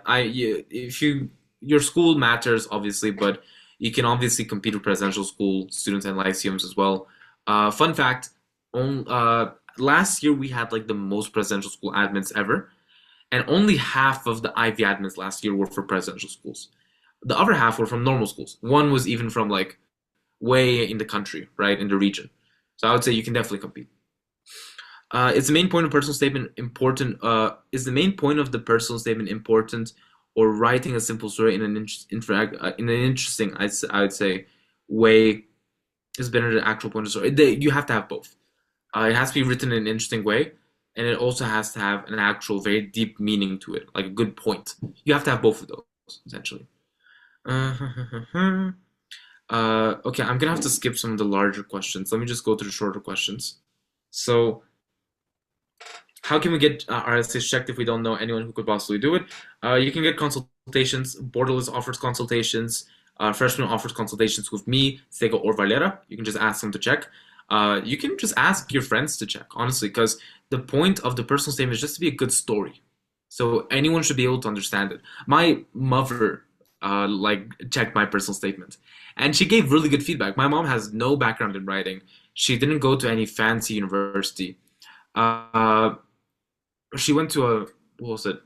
your school matters obviously, but you can obviously compete with presidential school students and lyceums as well. Fun fact: last year we had like the most presidential school admins ever, and only half of the Ivy admins last year were for presidential schools. The other half were from normal schools. One was even from like way in the country, right, in the region. So I would say you can definitely compete. Is the main point of personal statement important? Is the main point of the personal statement important, or writing a simple story in an in an interesting, I would say, way is better than the actual point of the story. You have to have both. It has to be written in an interesting way, and it also has to have an actual very deep meaning to it, like a good point. You have to have both of those essentially. Okay, I'm gonna have to skip some of the larger questions. Let me just go through the shorter questions. So, how can we get our essays checked if we don't know anyone who could possibly do it? You can get consultations. Borderless offers consultations. Freshman offers consultations with me, Sego, or Valera. You can just ask them to check. You can just ask your friends to check, honestly, because the point of the personal statement is just to be a good story. So anyone should be able to understand it. My mother checked my personal statement, and she gave really good feedback. My mom has no background in writing. She didn't go to any fancy university. Uh, she went to a, what was it?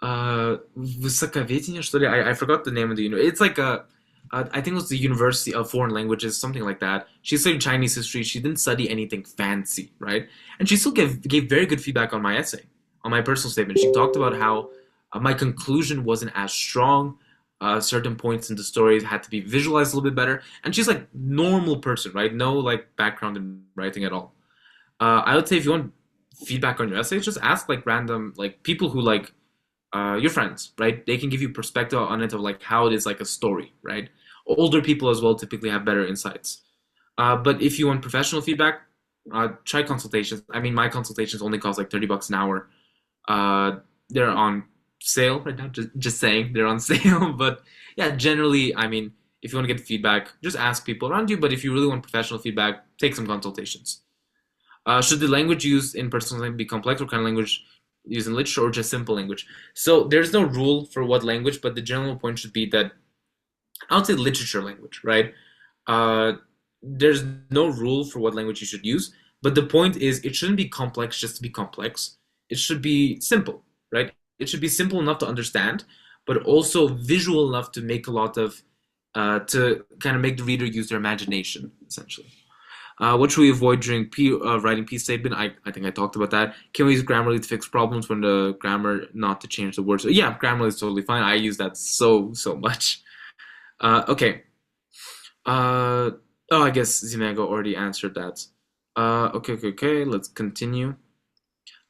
Высоковедение, что ли? I forgot the name of the university. It's like I think it was the University of Foreign Languages, something like that. She studied Chinese history. She didn't study anything fancy, right? And she still gave very good feedback on my essay, on my personal statement. She talked about how my conclusion wasn't as strong. Certain points in the story had to be visualized a little bit better. And she's like normal person, right? No like background in writing at all. I would say if you want feedback on your essay, just ask like random like people who like your friends, right? They can give you perspective on it of like how it is like a story, right? Older people as well typically have better insights. But if you want professional feedback, try consultations. I mean, my consultations only cost like $30 an hour. They're on sale right now. Just saying they're on sale. But yeah, generally, I mean, if you want to get feedback, just ask people around you. But if you really want professional feedback, take some consultations. Should the language used in personal language be complex, or kind of language used in literature, or just simple language? So there's no rule for what language, but the general point should be that I would say literature language, right? There's no rule for what language you should use, but the point is it shouldn't be complex just to be complex. It should be simple, right? It should be simple enough to understand, but also visual enough to make a lot of to kind of make the reader use their imagination, essentially. What should we avoid during writing P statement? I think I talked about that. Can we use Grammarly to fix problems when the grammar, not to change the words? So, yeah, Grammarly is totally fine. I use that so much. Okay. Oh, I guess Zimago already answered that. Okay. Let's continue.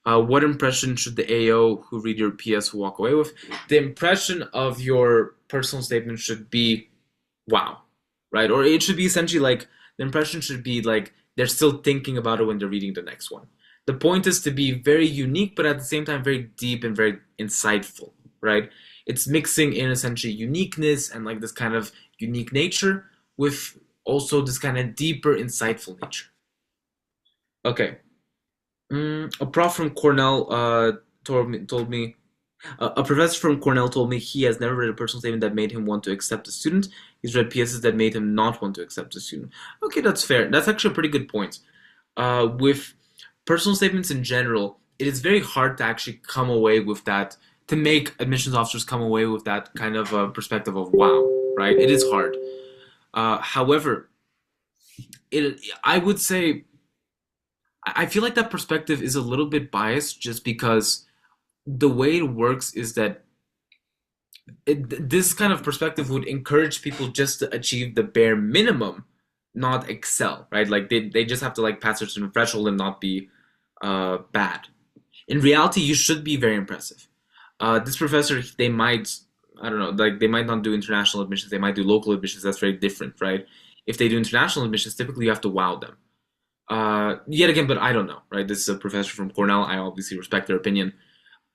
What impression should the AO who read your PS walk away with? The impression of your personal statement should be, wow, right? Or it should be essentially like, the impression should be like they're still thinking about it when they're reading the next one. The point is to be very unique, but at the same time very deep and very insightful, right? It's mixing in essentially uniqueness and like this kind of unique nature with also this kind of deeper, insightful nature. Okay. A prof from Cornell told me a professor from Cornell told me he has never read a personal statement that made him want to accept a student. He's read PSs that made him not want to accept a student. Okay, that's fair. That's actually a pretty good point. With personal statements in general, it is very hard to actually come away with that, to make admissions officers come away with that kind of perspective of wow, right? It is hard. However, I would say, I feel like that perspective is a little bit biased just because the way it works is that this kind of perspective would encourage people just to achieve the bare minimum, not excel, right? Like they just have to like pass a certain threshold and not be bad. In reality, you should be very impressive. This professor, they might, I don't know, like they might not do international admissions, they might do local admissions. That's very different, right? If they do international admissions, typically you have to wow them. Yet again, but I don't know, right? This is a professor from Cornell. I obviously respect their opinion.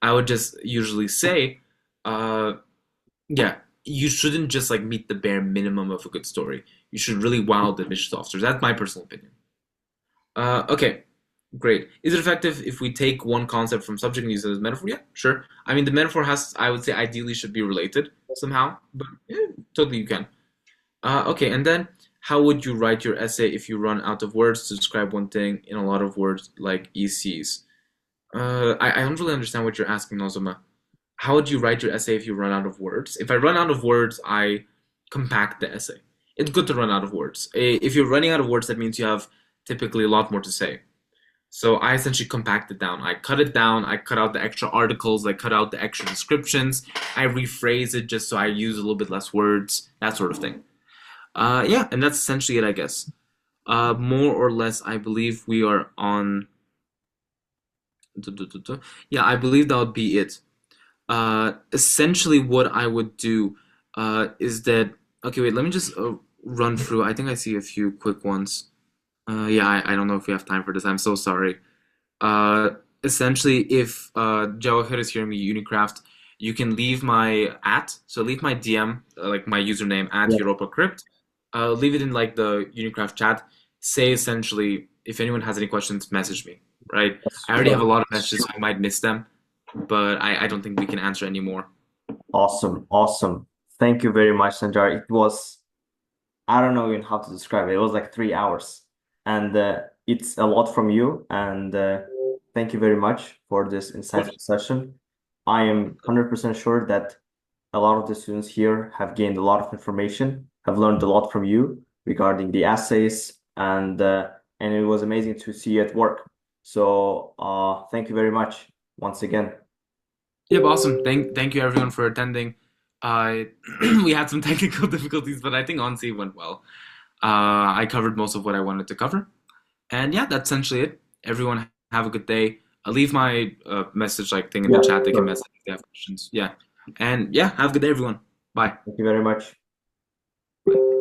I would just usually say, yeah, you shouldn't just like meet the bare minimum of a good story. You should really wow the admissions officers. That's my personal opinion. Okay, great. Is it effective if we take one concept from subject and use it as a metaphor? Yeah, sure. I mean, the metaphor has, I would say, ideally should be related somehow, but yeah, totally you can. Okay, and then how would you write your essay if you run out of words to describe one thing in a lot of words like ECs? I don't really understand what you're asking, Nozuma. How would you write your essay if you run out of words? If I run out of words, I compact the essay. It's good to run out of words. If you're running out of words, that means you have typically a lot more to say. So I essentially compacted down. I cut it down. I cut out the extra articles. I cut out the extra descriptions. I rephrase it just so I use a little bit less words, that sort of thing. Yeah, and that's essentially it, I guess. More or less, I believe we are on. Yeah, I believe that would be it. Essentially, what I would do is that. Okay, wait, let me just run through. I think I see a few quick ones. Yeah, I don't know if we have time for this. I'm so sorry. Uh, Essentially, if Jawahir is hearing me, Unicraft, you can leave my so leave my DM, like my username at Yeah. EuropaCrypt. Leave it in like the Unicraft chat. Say essentially, if anyone has any questions, message me. Right? Yes, I already have a sure. lot of messages, so I might miss them, but I don't think we can answer any more. Awesome, awesome. Thank you very much, Sanjar. It was, I don't know even how to describe it. It was like 3 hours, and it's a lot from you. And thank you very much for this Of course. insightful session. I am 100% sure that a lot of the students here have gained a lot of information, have learned a lot from you regarding the essays, and it was amazing to see you at work. So thank you very much once again. Yep, awesome. Thank you everyone for attending. Uh, we had some technical difficulties, but I think honestly it went well. I covered most of what I wanted to cover. And yeah, that's essentially it. Everyone have a good day. I'll leave my message like thing in the Yeah, chat. They can sure. message if they have questions. Yeah. And yeah, have a good day, everyone. Bye. Thank you very much. Bye.